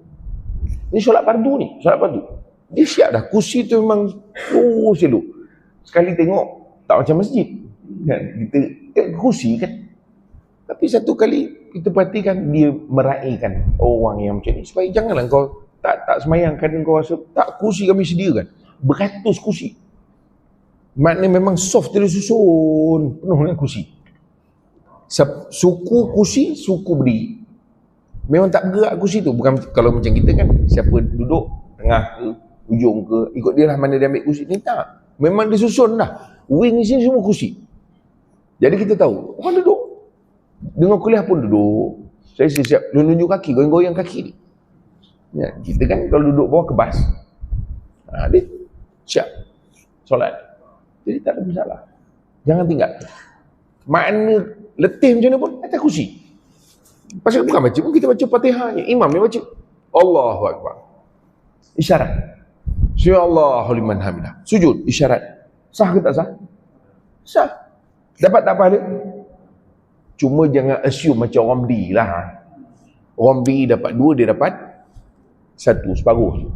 Ni solat fardu ni, solat fardu. Dia siap dah, kursi tu memang elok. Sekali tengok tak macam masjid. Kan kita kursi kan. Tapi satu kali kita perhatikan dia meraihkan orang yang macam ni. Supaya janganlah kau tak semayang kadang kau rasa tak, kursi kami sediakan. Beratus kursi. Maknanya memang soft dia susun penuh dengan kursi. Suku kursi, suku berdiri. Memang tak bergerak kursi tu. Bukan kalau macam kita kan, siapa duduk tengah ke, ujung ke, ikut dia lah mana dia ambil kursi. Ni tak. Memang dia susun dah. Wing ni sini semua kursi. Jadi kita tahu, orang duduk. Dengan kuliah pun duduk. Saya siap nunjuk kaki, goyang-goyang kaki ni. Ya, kita kan kalau duduk bawah kebas. Dia siap solat. Jadi tak ada masalah. Jangan tinggal. Makna letih macam mana pun, atas kursi. Pasal bukan baca pun, kita baca Fatihah je. Imam dia baca. Allahu Akbar. Isyarat. Allahu liman hamidah. Sujud. Isyarat. Sah ke tak sah? Sah. Dapat tak pahala? Cuma jangan assume macam orang berdiri lah. Orang berdiri dapat 2, dia dapat 1, separuh.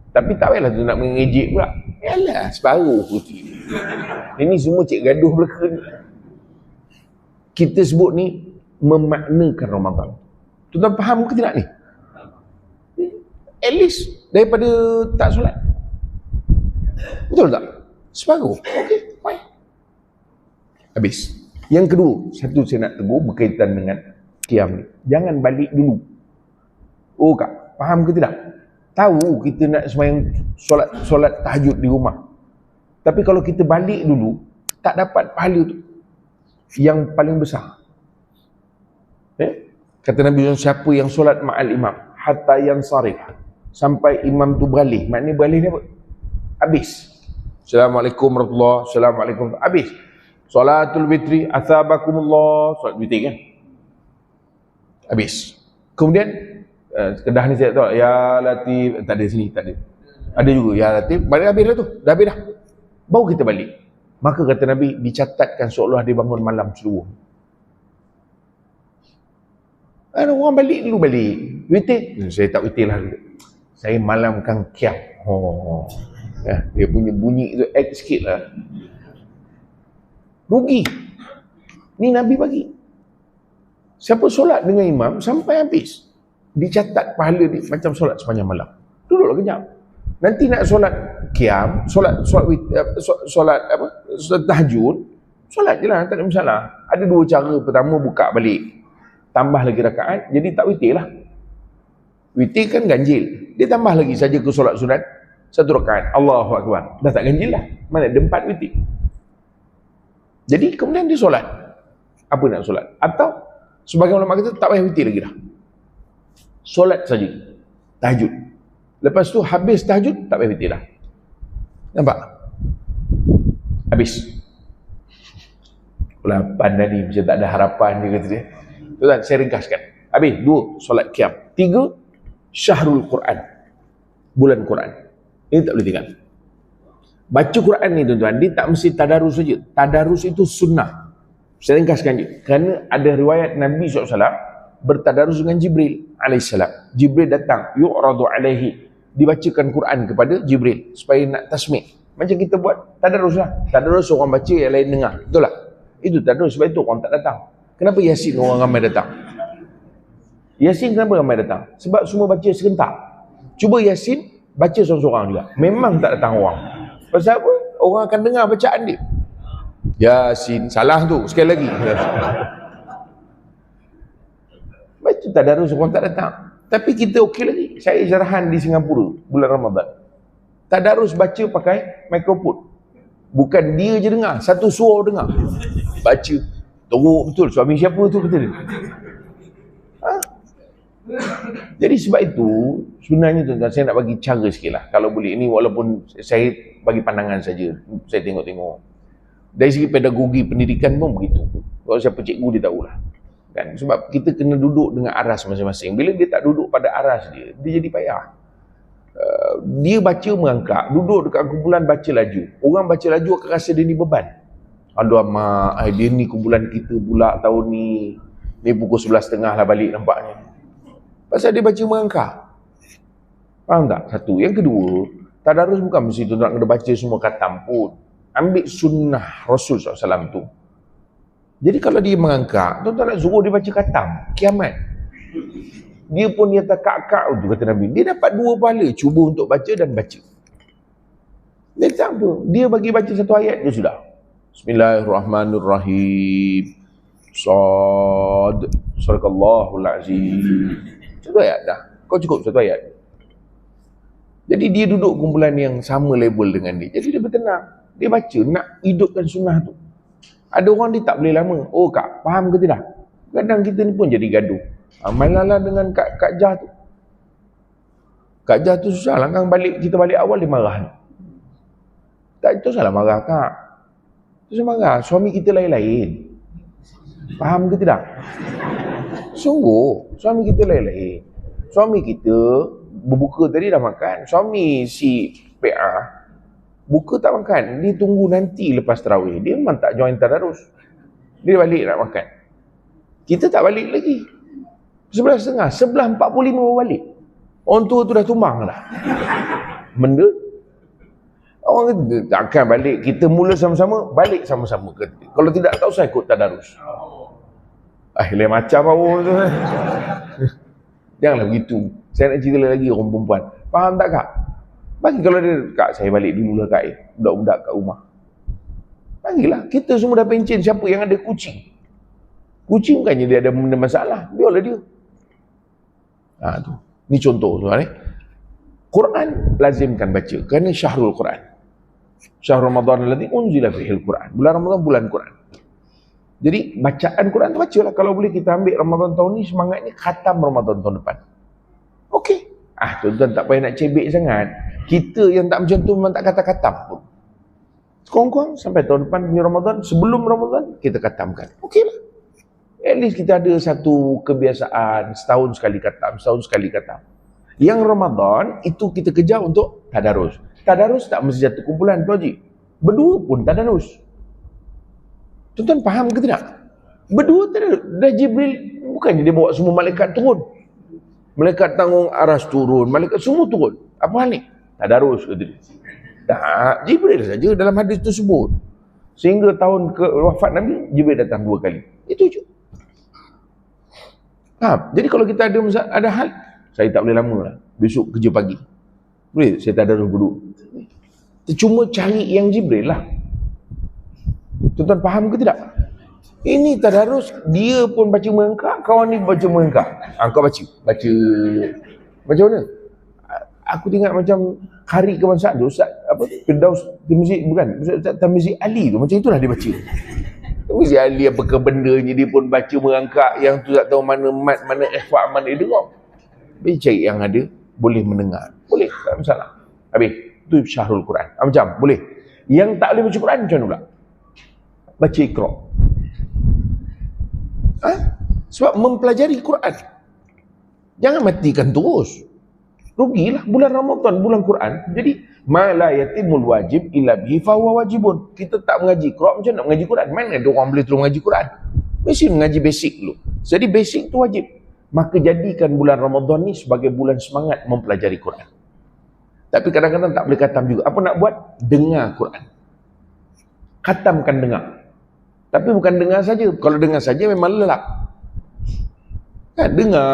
Tapi tak payahlah tu nak mengejek pula. Yalah, separuh putih. Ini semua cik gaduh belaka ni. Kita sebut ni memaknakan Ramadan. Tuan-tuan faham ke tidak ni? At least daripada tak solat. Betul tak? Separuh. Okey, fine. Habis. Yang kedua, satu saya nak tegur berkaitan dengan qiyam ni. Jangan balik dulu. Oh kak, faham ke tidak? Tahu kita nak sembahyang solat tahajud di rumah. Tapi kalau kita balik dulu, tak dapat pahala tu. Yang paling besar. Kata Nabi SAW, siapa yang solat ma'al imam hatta yansarif, sampai imam tu beralih. Maknanya beralih ni apa? Habis. Assalamualaikum warahmatullahi, Assalamualaikum, habis. Salatul witri, athabakumullah, solat witri kan, habis. Kemudian kedah ni saya tahu, ya Latif, tak ada sini, tak ada. Ada juga, ya Latif, balik habis dah tu, dah habis dah. Baru kita balik. Maka kata Nabi, dicatatkan seolah dia bangun malam seluruh. Orang balik dulu balik. Witir? Saya tak witir lah. Saya malamkan kiam. Dia punya bunyi tu act sikit lah. Rugi. Ni Nabi bagi. Siapa solat dengan imam sampai habis, dicatat pahala dia macam solat sepanjang malam. Duduklah kejap. Nanti nak solat kiam, solat tahajud, solat je lah, tak ada masalah. Ada dua cara. Pertama, buka balik, tambah lagi rakaat, jadi tak witir lah. Witir kan ganjil, dia tambah lagi saja ke solat sunat, satu rakaat, Allahu Akbar, dah tak ganjil lah. Mana ada 4 witir. Jadi kemudian dia solat, apa nak solat? Atau sebagai ulama kata, tak payah witir lagi dah, solat saja tahajud. Lepas tu habis tahajud, tak payah witir dah. Nampak? Habis. Lapan dah ni, macam tak ada harapan dia kata dia. Tuan, saya ringkaskan. Habis, 2, solat qiyam. 3, syahrul Quran, bulan Quran. Ini tak boleh tinggal. Baca Quran ni tuan-tuan, dia tak mesti tadarus saja. Tadarus itu sunnah. Saya ringkaskan je. Kerana ada riwayat Nabi SAW bertadarus dengan Jibril alaihissalam. Jibril datang, yu'radu alaihi, dibacakan Quran kepada Jibril supaya nak tasmi'. Macam kita buat tadarus lah. Tadarus orang baca, yang lain dengar. Betul tak? Itu tadarus, sebab itu orang tak datang. Kenapa Yasin orang ramai datang? Yasin kenapa ramai datang? Sebab semua baca serentak. Cuba Yasin baca seorang-seorang juga, memang tak datang orang. Pasal apa? Orang akan dengar bacaan dia. Yasin, salah tu, sekali lagi. Baca tadarus orang tak datang. Tapi kita okey lagi. Saya jarahan di Singapura bulan Ramadan. Tadarus baca pakai mikrofon. Bukan dia je dengar, satu suara dengar. Baca. Teruk betul, suami siapa tu kata dia. Jadi sebab itu, sebenarnya tuan-tuan, saya nak bagi cara sikit lah. Kalau boleh, ini walaupun saya bagi pandangan saja, saya tengok-tengok. Dari segi pedagogi pendidikan pun begitu. Kalau siapa cikgu dia tahulah. Kan? Sebab kita kena duduk dengan aras masing-masing. Bila dia tak duduk pada aras dia, dia jadi payah. Dia baca mengangkat, duduk dekat kumpulan baca laju. Orang baca laju akan rasa dia ni beban. Aduh mak, dia ni kumpulan kita pula tahun ni. Ni pukul 11.30 lah balik nampaknya. Pasal dia baca mengangkat. Faham tak? Satu. Yang kedua, tadarus bukan mesti tu nak kena baca semua khatam pun. Ambil sunnah Rasul SAW tu. Jadi kalau dia mengangkat, tuan-tuan nak suruh dia baca khatam, kiamat. Dia pun dia takak-kak tu, kata Nabi. Dia dapat 2 pahala, cuba untuk baca dan baca. Dia tak apa. Dia bagi baca satu ayat je sudah. Bismillahirrahmanirrahim. Sad. Sadaqallahul azim. Satu ayat dah. Kau cukup satu ayat. Jadi dia duduk kumpulan yang sama level dengan dia. Jadi dia bertenang. Dia baca, nak hidupkan sunnah tu. Ada orang dia tak boleh lama. Oh kak, faham ke tidak? Kadang kita ni pun jadi gaduh. Mainlah dengan Kak Jah tu. Kak Jah tu susah lah. Kan kita balik awal dia marah. Tak, itu salah marah kak. Itu marah. Suami kita lain-lain. Faham ke tidak? Sungguh, suami kita lain-lain. Suami kita berbuka tadi dah makan. Suami si PA buka tak makan. Dia tunggu nanti lepas tarawih. Dia memang tak join tadarus. Dia balik nak makan. Kita tak balik lagi. 11.30, 11.45 baru balik. Orang tua tu dah tumbang dah. Benda. Orang kata takkan balik. Kita mula sama-sama, balik sama-sama. Kalau tidak tahu saya ikut tadarus. Lain macam awak tu. Janganlah begitu. Saya nak cerita lagi orang perempuan. Faham tak kak? Bagi kalau dia, kak saya balik dulu lah kak. Budak-budak kat rumah. Bagilah. Kita semua dah pencen siapa yang ada kucing. Kucing bukannya dia ada benda masalah. Biarlah dia. Tu. Ni contoh tu kan. Quran lazimkan baca. Kerana syahrul Quran. Syahrul Ramadan alladhi unzila fihil Quran. Bulan Ramadan bulan Quran. Jadi bacaan Quran tu bacalah. Kalau boleh kita ambil Ramadan tahun ni semangatnya khatam Ramadan tahun depan. Okey. Tuan-tuan tak payah nak cebek sangat. Kita yang tak macam tu memang tak kata khatam pun. Kurang-kurang sampai tahun depan punya Ramadan, sebelum Ramadan kita khatamkan. Okeylah. At least kita ada satu kebiasaan setahun sekali khatam, setahun sekali khatam. Yang Ramadan itu kita kejar untuk tadarus. Tadarus tak mesti satu kumpulan, tu Haji. Berdua pun tadarus. Tuan-tuan faham ke tidak? Berdua tadarus. Dah Jibril, bukannya dia bawa semua malaikat turun. Malaikat tanggung aras turun, malaikat semua turun. Apa hal ni? Tadarus kata dia. Tak, Jibril saja dalam hadis tersebut. Sehingga tahun ke wafat Nabi, Jibril datang 2 kali. Itu je. Jadi kalau kita ada hal, saya tak boleh lama lah. Besok kerja pagi. Boleh saya tadarus berdua. Cuma cari yang Jibril lah. Tuan-tuan faham ke tidak? Ini tadarus, dia pun baca merengkak, kawan ni baca merengkak. Kau baca. Macam mana? Aku tengok macam Qari Kebangsaan tu, Ustaz Firdaus Tirmizi, bukan, Ustaz Tirmizi Ali tu, macam itulah dia baca. Tirmizi Ali apa ke bendanya, dia pun baca merangkak, yang tu tak tahu mana mat, mana ikhfa, mana idgham. Boleh cari yang ada, boleh mendengar. Boleh, tak masalah. Habis, tu syahrul Quran. Macam, boleh. Yang tak boleh baca Quran macam mana pula? Baca Iqra. Sebab mempelajari Quran. Jangan matikan terus. Rugilah bulan Ramadan, bulan Quran. Jadi ma la yatimul wajib illa bihi fa huwa wajibun. Kita tak mengaji Quran, macam nak mengaji Quran? Mana ada orang boleh terus mengaji Quran? Mesti mengaji basic dulu. Jadi basic tu wajib. Maka jadikan bulan Ramadan ni sebagai bulan semangat mempelajari Quran. Tapi kadang-kadang tak boleh khatam juga. Apa nak buat? Dengar Quran. Khatamkan dengar. Tapi bukan dengar saja. Kalau dengar saja memang lelap. Dengar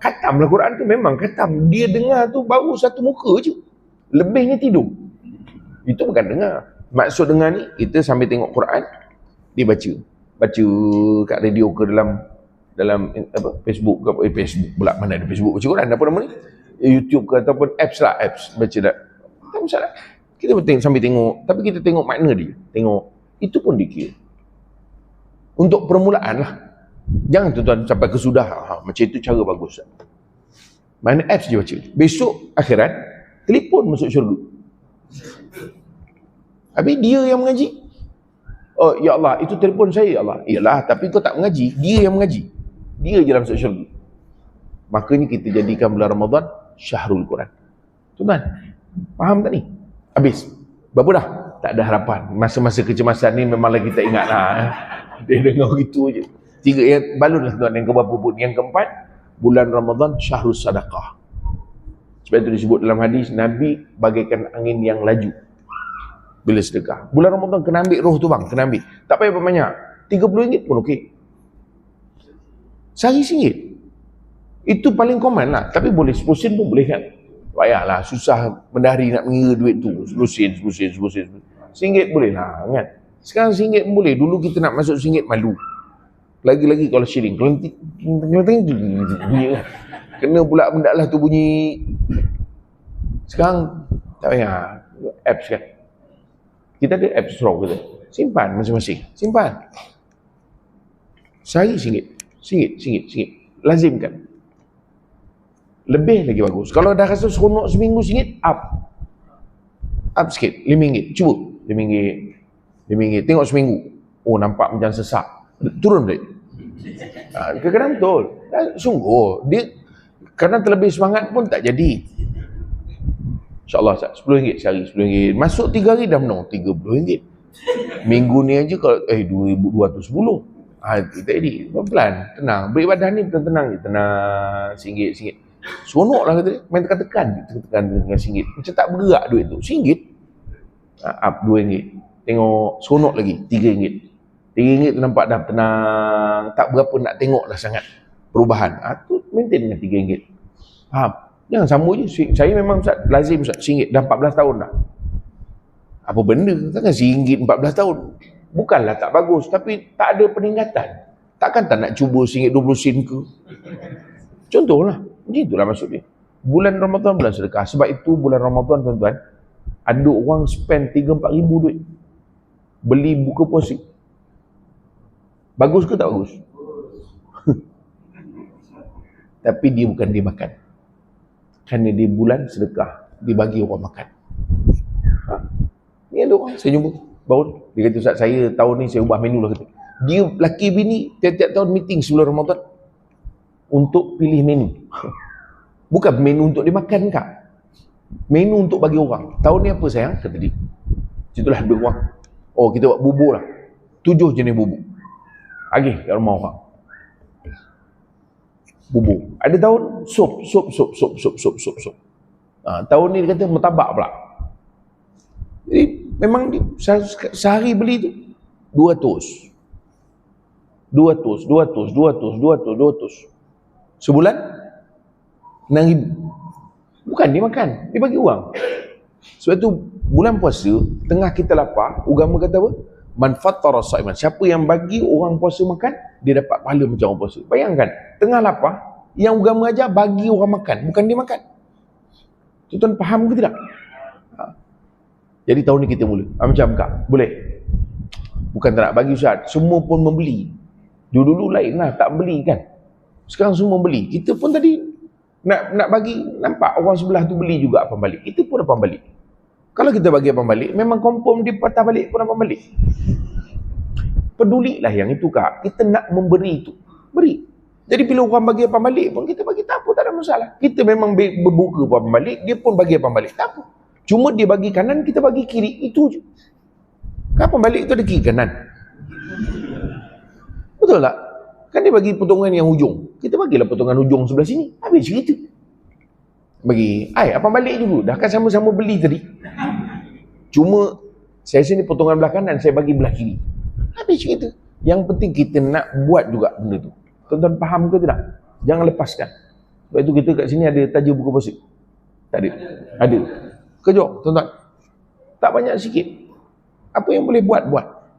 khatam lah Quran tu, memang khatam. Dia dengar tu baru satu muka je. Lebihnya tidur. Itu bukan dengar. Maksud dengar ni, kita sambil tengok Quran, dia baca. Baca kat radio ke dalam Facebook ke Facebook pula, mana ada Facebook baca Quran, apa nama ni? YouTube ke ataupun apps lah, apps baca dah. Tak masalah. Kita sambil tengok, tapi kita tengok makna dia. Tengok. Itu pun dikira. Untuk permulaan lah. Jangan tuan-tuan sampai kesudah. Macam itu cara bagus. Mana apps je baca. Besok akhirat, telefon masuk syurga. Habis dia yang mengaji. Oh ya Allah, itu telefon saya ya Allah. Iyalah, tapi kau tak mengaji. Dia yang mengaji. Dia je dalam masuk syurga. Makanya kita jadikan bulan Ramadan syahrul Quran. Tuan-tuan, faham tak ni? Habis. Berapa dah? Tak ada harapan. Masa-masa kecemasan ni memanglah kita ingat lah. Dia dengar gitu je. 3 yang balun lah tuan, yang keberapa pun. Yang keempat, bulan Ramadan syahrul sadaqah. Sebab itu disebut dalam hadis, Nabi bagaikan angin yang laju bila sedekah. Bulan Ramadan kena ambil roh tu bang, kena ambil. Tak payah banyak, RM30 pun okey. Sehari RM1. Itu paling common lah. Tapi boleh 10 sen pun boleh kan. Payahlah, susah mendahari nak mengira duit tu. 10 sen. RM1 boleh lah kan. Sekarang RM1 pun boleh. Dulu kita nak masuk RM1 malu. Lagi-lagi kalau shilling. Bunyi kan. Kena pula benda lah tu bunyi. Sekarang tak payah. Apps kan. Kita ada apps raw kita. Simpan masing-masing. Simpan. Sehari RM1. Lazimkan. Lebih lagi bagus. Kalau dah rasa seronok seminggu RM1, up sikit. RM5. Cuba. RM5. Tengok seminggu. Oh, nampak macam sesak. Turun balik. Kadang-kadang betul. Sungguh. Dia kadang terlebih semangat pun tak jadi. InsyaAllah RM10 sehari. RM10. Masuk 3 hari dah menang. RM30. Minggu ni aja kalau RM2,210. Kita jadi. Pelan-pelan. Tenang. Beribadah ni tenang je. Tenang. RM1. Seronok lah kata dia. Main tekan-tekan dengan RM1. Macam tak bergerak duit tu. RM1. Up RM2. Tengok seronok lagi. RM3. RM3 tu nampak dah tenang. Tak berapa nak tengok lah sangat perubahan. Tu maintain dengan RM3. Faham? Jangan sama je. Saya memang Ustaz, lazim Ustaz, RM1. Dah 14 tahun dah. Apa benda? Takkan RM1 14 tahun. Bukanlah tak bagus, tapi tak ada peningkatan. Takkan tak nak cuba RM1 20 sen ke? Contohlah. Macam itulah maksud dia. Bulan Ramadan, bulan sedekah. Sebab itu bulan Ramadan tuan-tuan, ada orang spend 3-4 ribu duit beli buka puasa. Bagus ke tak bagus? Tapi dia bukan dia makan. Kerana dia bulan sedekah, dia bagi orang makan. Ni ada orang saya jumpa baru dia kata, Ustaz, saya tahun ni saya ubah menu lah, kata. Dia laki bini tiap-tiap tahun meeting sebelum Ramadan untuk pilih menu. Bukan menu untuk dimakan, Kak. Menu untuk bagi orang. Tahun ni apa sayang? Kata dia. Situlah duit orang. Oh, kita buat bubur lah. 7 jenis bubur. Agih kat rumah orang. Bubur. Ada tahun sup. Tahun ni dia kata mertabak pula. Jadi memang sehari beli tu 200. Sebulan 6,000. Bukan dia makan, dia bagi uang. Sebab tu bulan puasa, tengah kita lapar, agama kata apa? Man fattara sha'iman. Siapa yang bagi orang puasa makan, dia dapat pahala macam orang puasa. Bayangkan, tengah lapar, yang agama ajar bagi orang makan, bukan dia makan. Tuan-tuan faham ke tidak? Jadi tahun ni kita mula. Macam Kak, boleh? Bukan tak nak bagi Ustaz, semua pun membeli. Dulu lain lah, tak beli kan. Sekarang semua beli. Kita pun tadi nak bagi, nampak orang sebelah tu beli juga apa balik. Kita pun apa balik. Kalau kita bagi apa balik, memang confirm dia patah balik pun apa balik. Pedulilah yang itu, Kak. Kita nak memberi itu. Beri. Jadi bila orang bagi apa balik pun kita bagi, tak apa, tak ada masalah. Kita memang berbuka apa balik, dia pun bagi apa balik, tak apa. Cuma dia bagi kanan, kita bagi kiri, itu je. Kapan balik tu ada kiri kanan? Betul tak? Kan dia bagi potongan yang hujung, kita bagilah potongan hujung sebelah sini. Habis cerita. Bagi, apa balik juga. Dah kan sama-sama beli tadi. Cuma saya sini potongan belah kanan, saya bagi belah kiri. Habis cerita. Yang penting kita nak buat juga benda tu. Tuan-tuan faham ke tidak? Jangan lepaskan. Sebab itu kita kat sini ada taja buku puasa. Tak ada? Ada. Kejap, tuan-tuan. Tak banyak sikit. Apa yang boleh buat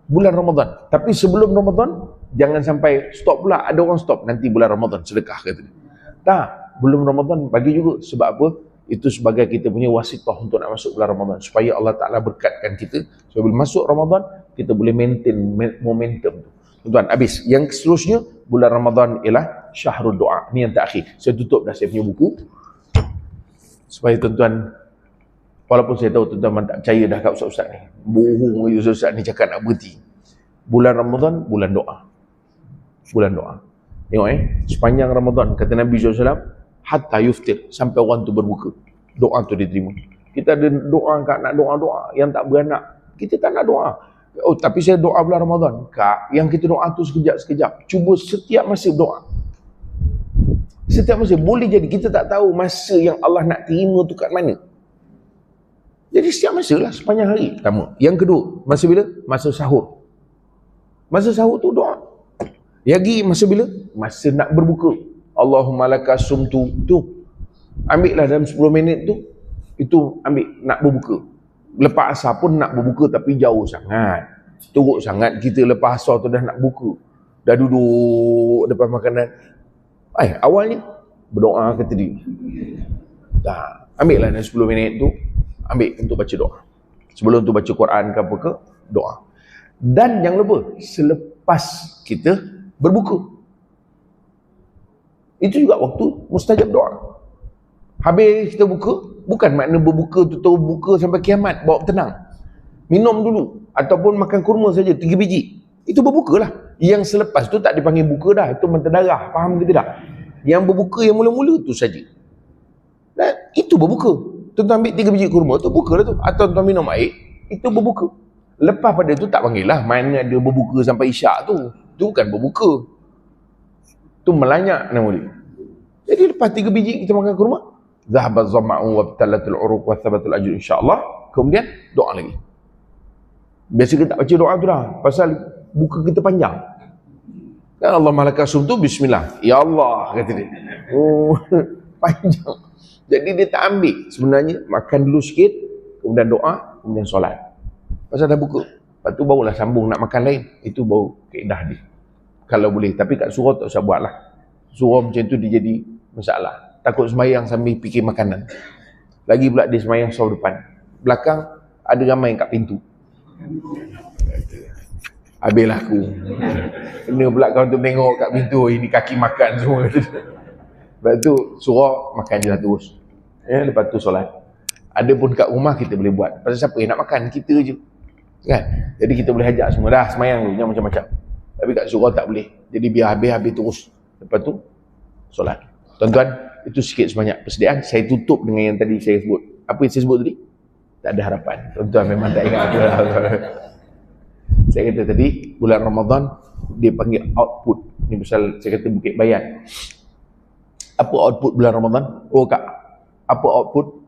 bulan Ramadan. Tapi sebelum Ramadan, jangan sampai stop pula. Ada orang stop, nanti bulan Ramadan sedekah, kata dia. Tak, belum Ramadan bagi juga. Sebab apa? Itu sebagai kita punya wasitah untuk nak masuk bulan Ramadan. Supaya Allah Ta'ala berkatkan kita. Supaya bila masuk Ramadan, kita boleh maintain momentum tu. Tuan-tuan, habis. Yang seterusnya, bulan Ramadan ialah syahrul doa. Ni yang terakhir. Saya tutup dah saya punya buku. Supaya tuan-tuan, walaupun saya tahu tuan-tuan tak percaya dah kat ustaz-ustaz ni. Bohong ustaz-ustaz ni cakap nak berhenti. Bulan Ramadan, bulan doa. Bulan doa. Tengok sepanjang Ramadan, kata Nabi SAW, hatta yuftir, sampai orang tu berbuka. Doa tu diterima. Kita ada doa, Kak, nak doa-doa yang tak beranak. Kita tak nak doa. Oh, tapi saya doa bulan Ramadan. Kak, yang kita doa tu sekejap-sekejap. Cuba setiap masa doa. Setiap masa. Boleh jadi kita tak tahu masa yang Allah nak terima tu kat mana. Jadi setiap masa lah, sepanjang hari. Pertama. Yang kedua, masa bila? Masa sahur. Masa sahur tu doa. Lagi masa bila? Masa nak berbuka. Allahumma laka sumtu. Tu. Ambil lah dalam 10 minit tu. Itu ambil, nak berbuka. Lepas asar pun nak berbuka tapi jauh sangat. Teruk sangat kita lepas asar tu dah nak buka. Dah duduk depan makanan. Awalnya berdoa kata dia. Dah, ambil lah dalam 10 minit tu. Ambil untuk baca doa. Sebelum tu baca Quran ke apa ke, doa. Dan yang lupa, selepas kita berbuka. Itu juga waktu mustajab doa. Habis kita buka, bukan makna berbuka tu terus buka sampai kiamat, bawa tenang. Minum dulu. Ataupun makan kurma saja, 3 biji. Itu berbuka lah. Yang selepas tu tak dipanggil buka dah. Itu menterdarah. Faham ke tidak? Yang berbuka yang mula-mula tu saja. Dan itu berbuka. Tuan-tuan ambil 3 biji kurma tu, buka lah tu. Atau tuan minum air, itu berbuka. Lepas pada tu tak panggil lah. Mana ada berbuka sampai isyak tu. Itu bukan berbuka. Tu melanyak nama dia. Jadi lepas 3 biji kita makan kurma, zahabat zama'u wa btalatul uruq wa thabatul ajr, insyaAllah. Kemudian doa lagi. Biasa kita tak baca doa tu dah. Pasal buka kita panjang. Kan Allah malakasum tu bismillah. Ya Allah, kata dia. Oh, panjang. Jadi dia tak ambil. Sebenarnya makan dulu sikit, kemudian doa, kemudian solat. Pasal dah buka. Lepas tu barulah sambung nak makan lain. Itu baru kaedah dia. Kalau boleh. Tapi kat surau tak usah buat lah. Surau macam tu dia jadi masalah. Takut semayang sambil fikir makanan. Lagi pula dia semayang surau depan. Belakang ada ramai kat pintu. Habislah aku. Kena pula kawan tu tengok kat pintu, ini kaki makan semua. Lepas tu suruh makan je lah terus. Lepas tu solat. Ada pun kat rumah kita boleh buat. Pasal siapa yang nak makan? Kita je. Kan? Jadi kita boleh ajak semua. Dah semayang dulu, jangan macam-macam. Tapi kat surau tak boleh. Jadi biar habis-habis terus. Lepas tu solat. Tuan-tuan, itu sikit sebanyak persediaan. Saya tutup dengan yang tadi saya sebut. Apa yang saya sebut tadi? Tak ada harapan. Tuan-tuan memang tak ingat apa lah. Saya kata tadi, bulan Ramadan, dia panggil output. Ni pasal saya kata Bukit Bayan. Apa output bulan Ramadan? Oh kak, apa output?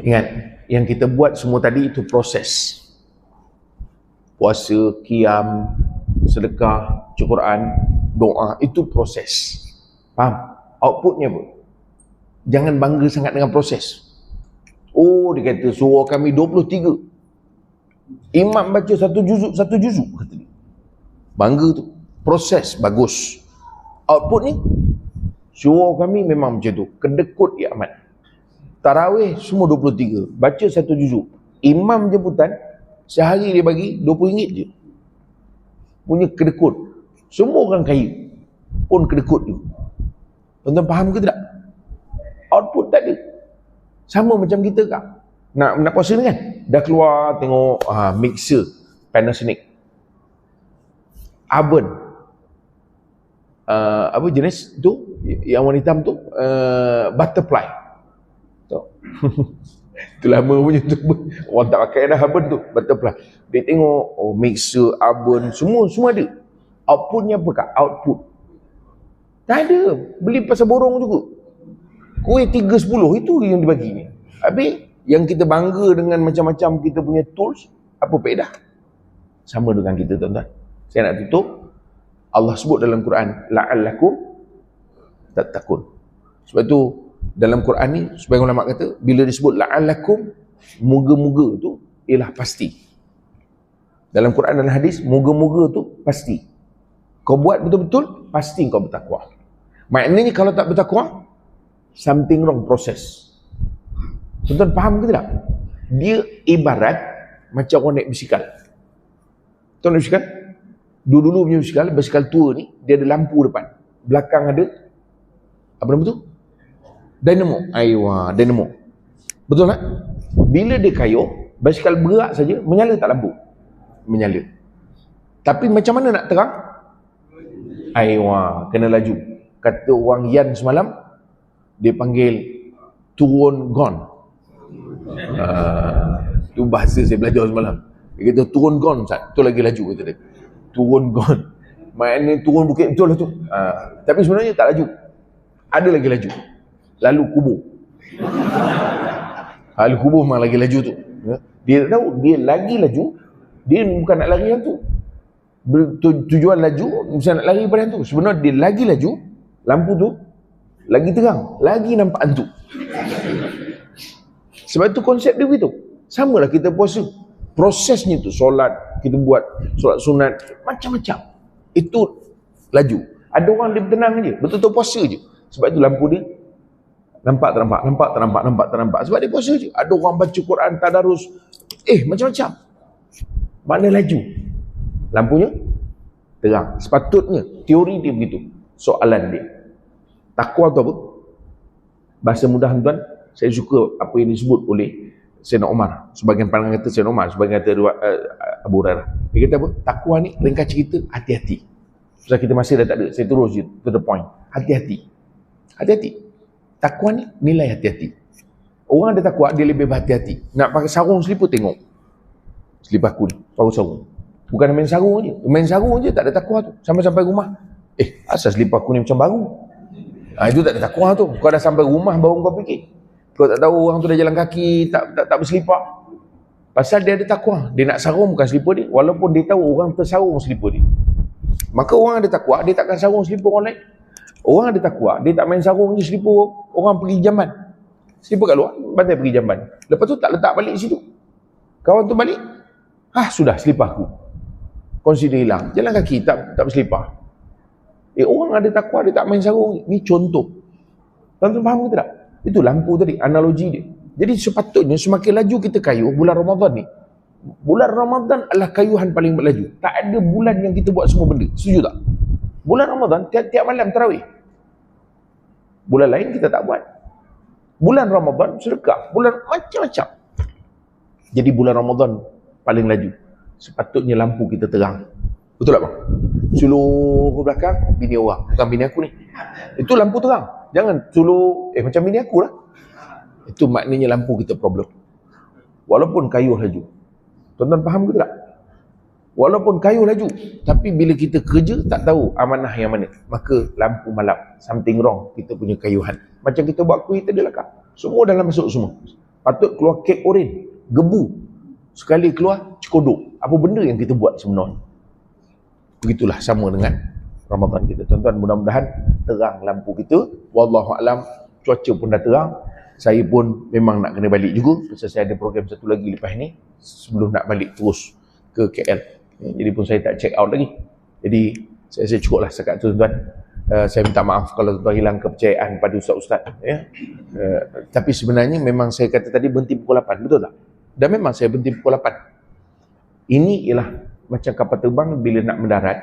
Ingat, yang kita buat semua tadi itu proses. Puasa, qiyam, sedekah, Quran, doa, itu proses. Faham? Outputnya apa? Jangan bangga sangat dengan proses. Oh, dia kata surau kami 23. Imam baca satu juzuk, kata dia. Bangga tu. Proses, bagus. Output ni, surau kami memang macam tu. Kedekut ya amat. Tarawih semua 23. Baca satu juzuk. Imam jemputan, sehari dia bagi RM20 je. Punya kedekut. Semua orang kaya pun kedekut tu. Tuan-tuan faham ke tidak? Output tak ada. Sama macam kita kak. Nak puasa ni kan? Dah keluar tengok mixer Panasonic. Oven. Apa jenis tu? Yang warna hitam tu? Butterfly. Itu lama punya tu. Orang tak pakai dah oven tu. Butterfly. Dia tengok, oh mixer, oven, semua ada. Outputnya apa kak? Output. Tak ada. Beli pasal borong juga. Kuih 3.10 itu yang dibagi ni. Habis yang kita bangga dengan macam-macam kita punya tools, apa faedah? Sama dengan kita tuan-tuan. Saya nak tutup. Allah sebut dalam Quran, la'allakum tattaqun. Sebab tu dalam Quran ni sebagian ulama kata bila disebut la'allakum, moga-moga tu ialah pasti. Dalam Quran dan hadis, moga-moga tu pasti. Kau buat betul-betul, pasti kau bertakwa. Maknanya kalau tak bertakwa, something wrong proses. Tuan-tuan faham ke tidak? Dia ibarat macam orang naik basikal. Tuan naik basikal? Dulu punya basikal tua ni, dia ada lampu depan. Belakang ada, apa nama tu? Dynamo. Aywa, dynamo. Betul tak? Bila dia kayuh, basikal berak saja, menyala tak lampu? Menyala. Tapi macam mana nak terang? Aywa, kena laju. Kata orang Yan semalam, dia panggil turun gon. Tu bahasa saya belajar semalam. Dia kata turun gon, tu lagi laju kata dia. Turun gon. Maknanya turun bukit betul lah tu. Tapi sebenarnya tak laju. Ada lagi laju. Lalu kubur. Lalu kubur memang lagi laju tu. Dia tahu dia lagi laju. Dia bukan nak lari yang tu. Tujuan laju misalnya nak lari pada yang tu. Sebenarnya dia lagi laju. Lampu tu lagi terang. Lagi nampak hantu. Sebab tu konsep dia begitu. Samalah kita puasa. Prosesnya tu solat, kita buat solat sunat, macam-macam. Itu laju. Ada orang dia bertenang je, betul-betul puasa je. Sebab itu lampu dia nampak tak nampak. Sebab dia puasa je. Ada orang baca Quran, tadarus, macam-macam. Mana laju? Lampunya terang. Sepatutnya teori dia begitu. Soalan dia. Takwa tu apa? Bahasa mudah tuan, saya suka apa yang disebut oleh Sayyidina Umar. Sebagian pandangan kata Sayyidina Umar, sebagian kata Abu Hurairah. Dia kata apa? Takwa ni ringkas cerita hati-hati. Sebab kita masih dah tak ada, saya terus je to the point. Hati-hati. Hati-hati. Takwa ni nilai hati-hati. Orang ada takwa, dia lebih berhati-hati. Nak pakai sarung selipar, tengok. Selipar aku ni, pakai sarung. Bukan main sarung je. Main sarung je tak ada takwa tu. Sampai-sampai rumah. Asal selipar aku ni macam baru. Itu tak ada takwa tu. Kau dah sampai rumah baru kau fikir. Kau tak tahu orang tu dah jalan kaki, tak berselipar. Pasal dia ada takwa. Dia nak sarung bukan selipar dia. Walaupun dia tahu orang tersarung selipar dia. Maka orang ada takwa, dia takkan sarung selipar orang lain. Orang ada takwa, dia tak main sarung je selipar orang pergi jamban. Selipar kat luar, bantai pergi jamban. Lepas tu tak letak balik situ. Kawan tu balik, sudah selipar aku. Consider hilang. Jalan kaki, tak berselipar. Orang ada takwa, dia tak main sarung. Ni contoh. Tuan-tuan faham ke tak? Itu lampu tadi, analogi dia. Jadi sepatutnya semakin laju kita kayuh bulan Ramadan ni, Bulan Ramadan adalah kayuhan paling laju. Tak ada bulan yang kita buat semua benda. Setuju tak? Bulan Ramadan tiap-tiap malam tarawih. Bulan lain kita tak buat. Bulan Ramadan sedekah, bulan macam-macam. Jadi bulan Ramadan paling laju. Sepatutnya lampu kita terang. Betul tak bang? Sulur ke belakang, bini orang. Bukan bini aku ni. Itu lampu terang. Jangan sulur, macam bini aku lah. Itu maknanya lampu kita problem. Walaupun kayuh laju. Tuan-tuan faham ke tak? Walaupun kayuh laju, tapi bila kita kerja tak tahu amanah yang mana, maka lampu malap, something wrong kita punya kayuhan. Macam kita buat kuih tadi lah kak, semua dalam masuk semua. Patut keluar kek oren, gebu, sekali keluar cekodok. Apa benda yang kita buat sebenarnya? Begitulah sama dengan Ramadan kita. Tuan-tuan, mudah-mudahan terang lampu kita. Wallahu alam, cuaca pun dah terang. Saya pun memang nak kena balik juga, pasal saya ada program satu lagi lepas ni sebelum nak balik terus ke KL. Jadi pun saya tak check out lagi. Jadi saya cukuplah setakat tu tuan-tuan. Saya minta maaf kalau tuan-tuan hilang kepercayaan pada ustaz-ustaz, ya. Tapi sebenarnya memang saya kata tadi berhenti pukul 8, betul tak? Dan memang saya berhenti pukul 8. Ini ialah macam kapal terbang bila nak mendarat.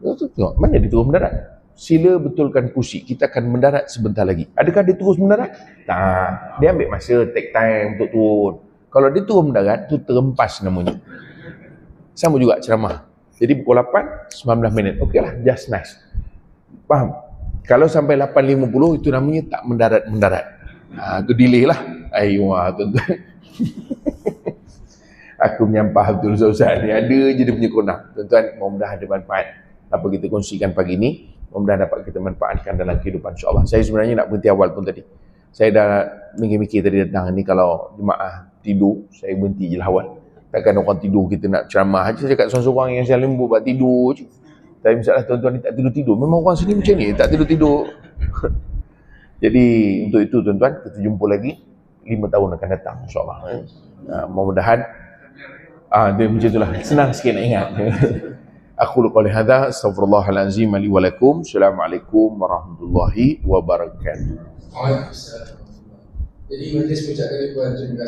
Tengok mana dia terus mendarat. Sila betulkan kursi, kita akan mendarat sebentar lagi. Adakah dia terus mendarat? Tak. Dia ambil masa, take time untuk turun. Kalau dia turun mendarat, tu terempas namanya. Sama juga ceramah. Jadi pukul 8, 19 minit. Okey lah, just nice. Faham? Kalau sampai 8.50, itu namanya tak mendarat-mendarat. Itu delay lah. Ayuh, tuan-tuan. Aku menyampah betul Ustaz ni. Ada je dia punya konang. Tuan-tuan, mudah-mudahan ada manfaat apa kita kongsikan pagi ni. Mudah-mudahan dapat kita manfaatkan dalam kehidupan, insyaAllah. Saya sebenarnya nak berhenti awal pun tadi. Saya dah mikir-mikir tadi datang ni, kalau jemaah tidur, saya berhenti je lah awal. Takkan orang tidur kita nak ceramah je, saya cakap seorang-seorang yang saya lembut buat tidur je. Tapi misalnya tuan-tuan ni tak tidur-tidur. Memang orang sini macam ni, tak tidur-tidur. Jadi untuk itu tuan-tuan, kita jumpa lagi 5 tahun akan datang, insyaAllah. Mudah-mudahan dia macam itulah, senang sikit nak ingat. Aku qouli hadza, astaghfirullahalazim li wa lakum. Assalamualaikum warahmatullahi wabarakatuh. Waalaikumsalam. Jadi majlis mengucapkan ribuan terima kasih.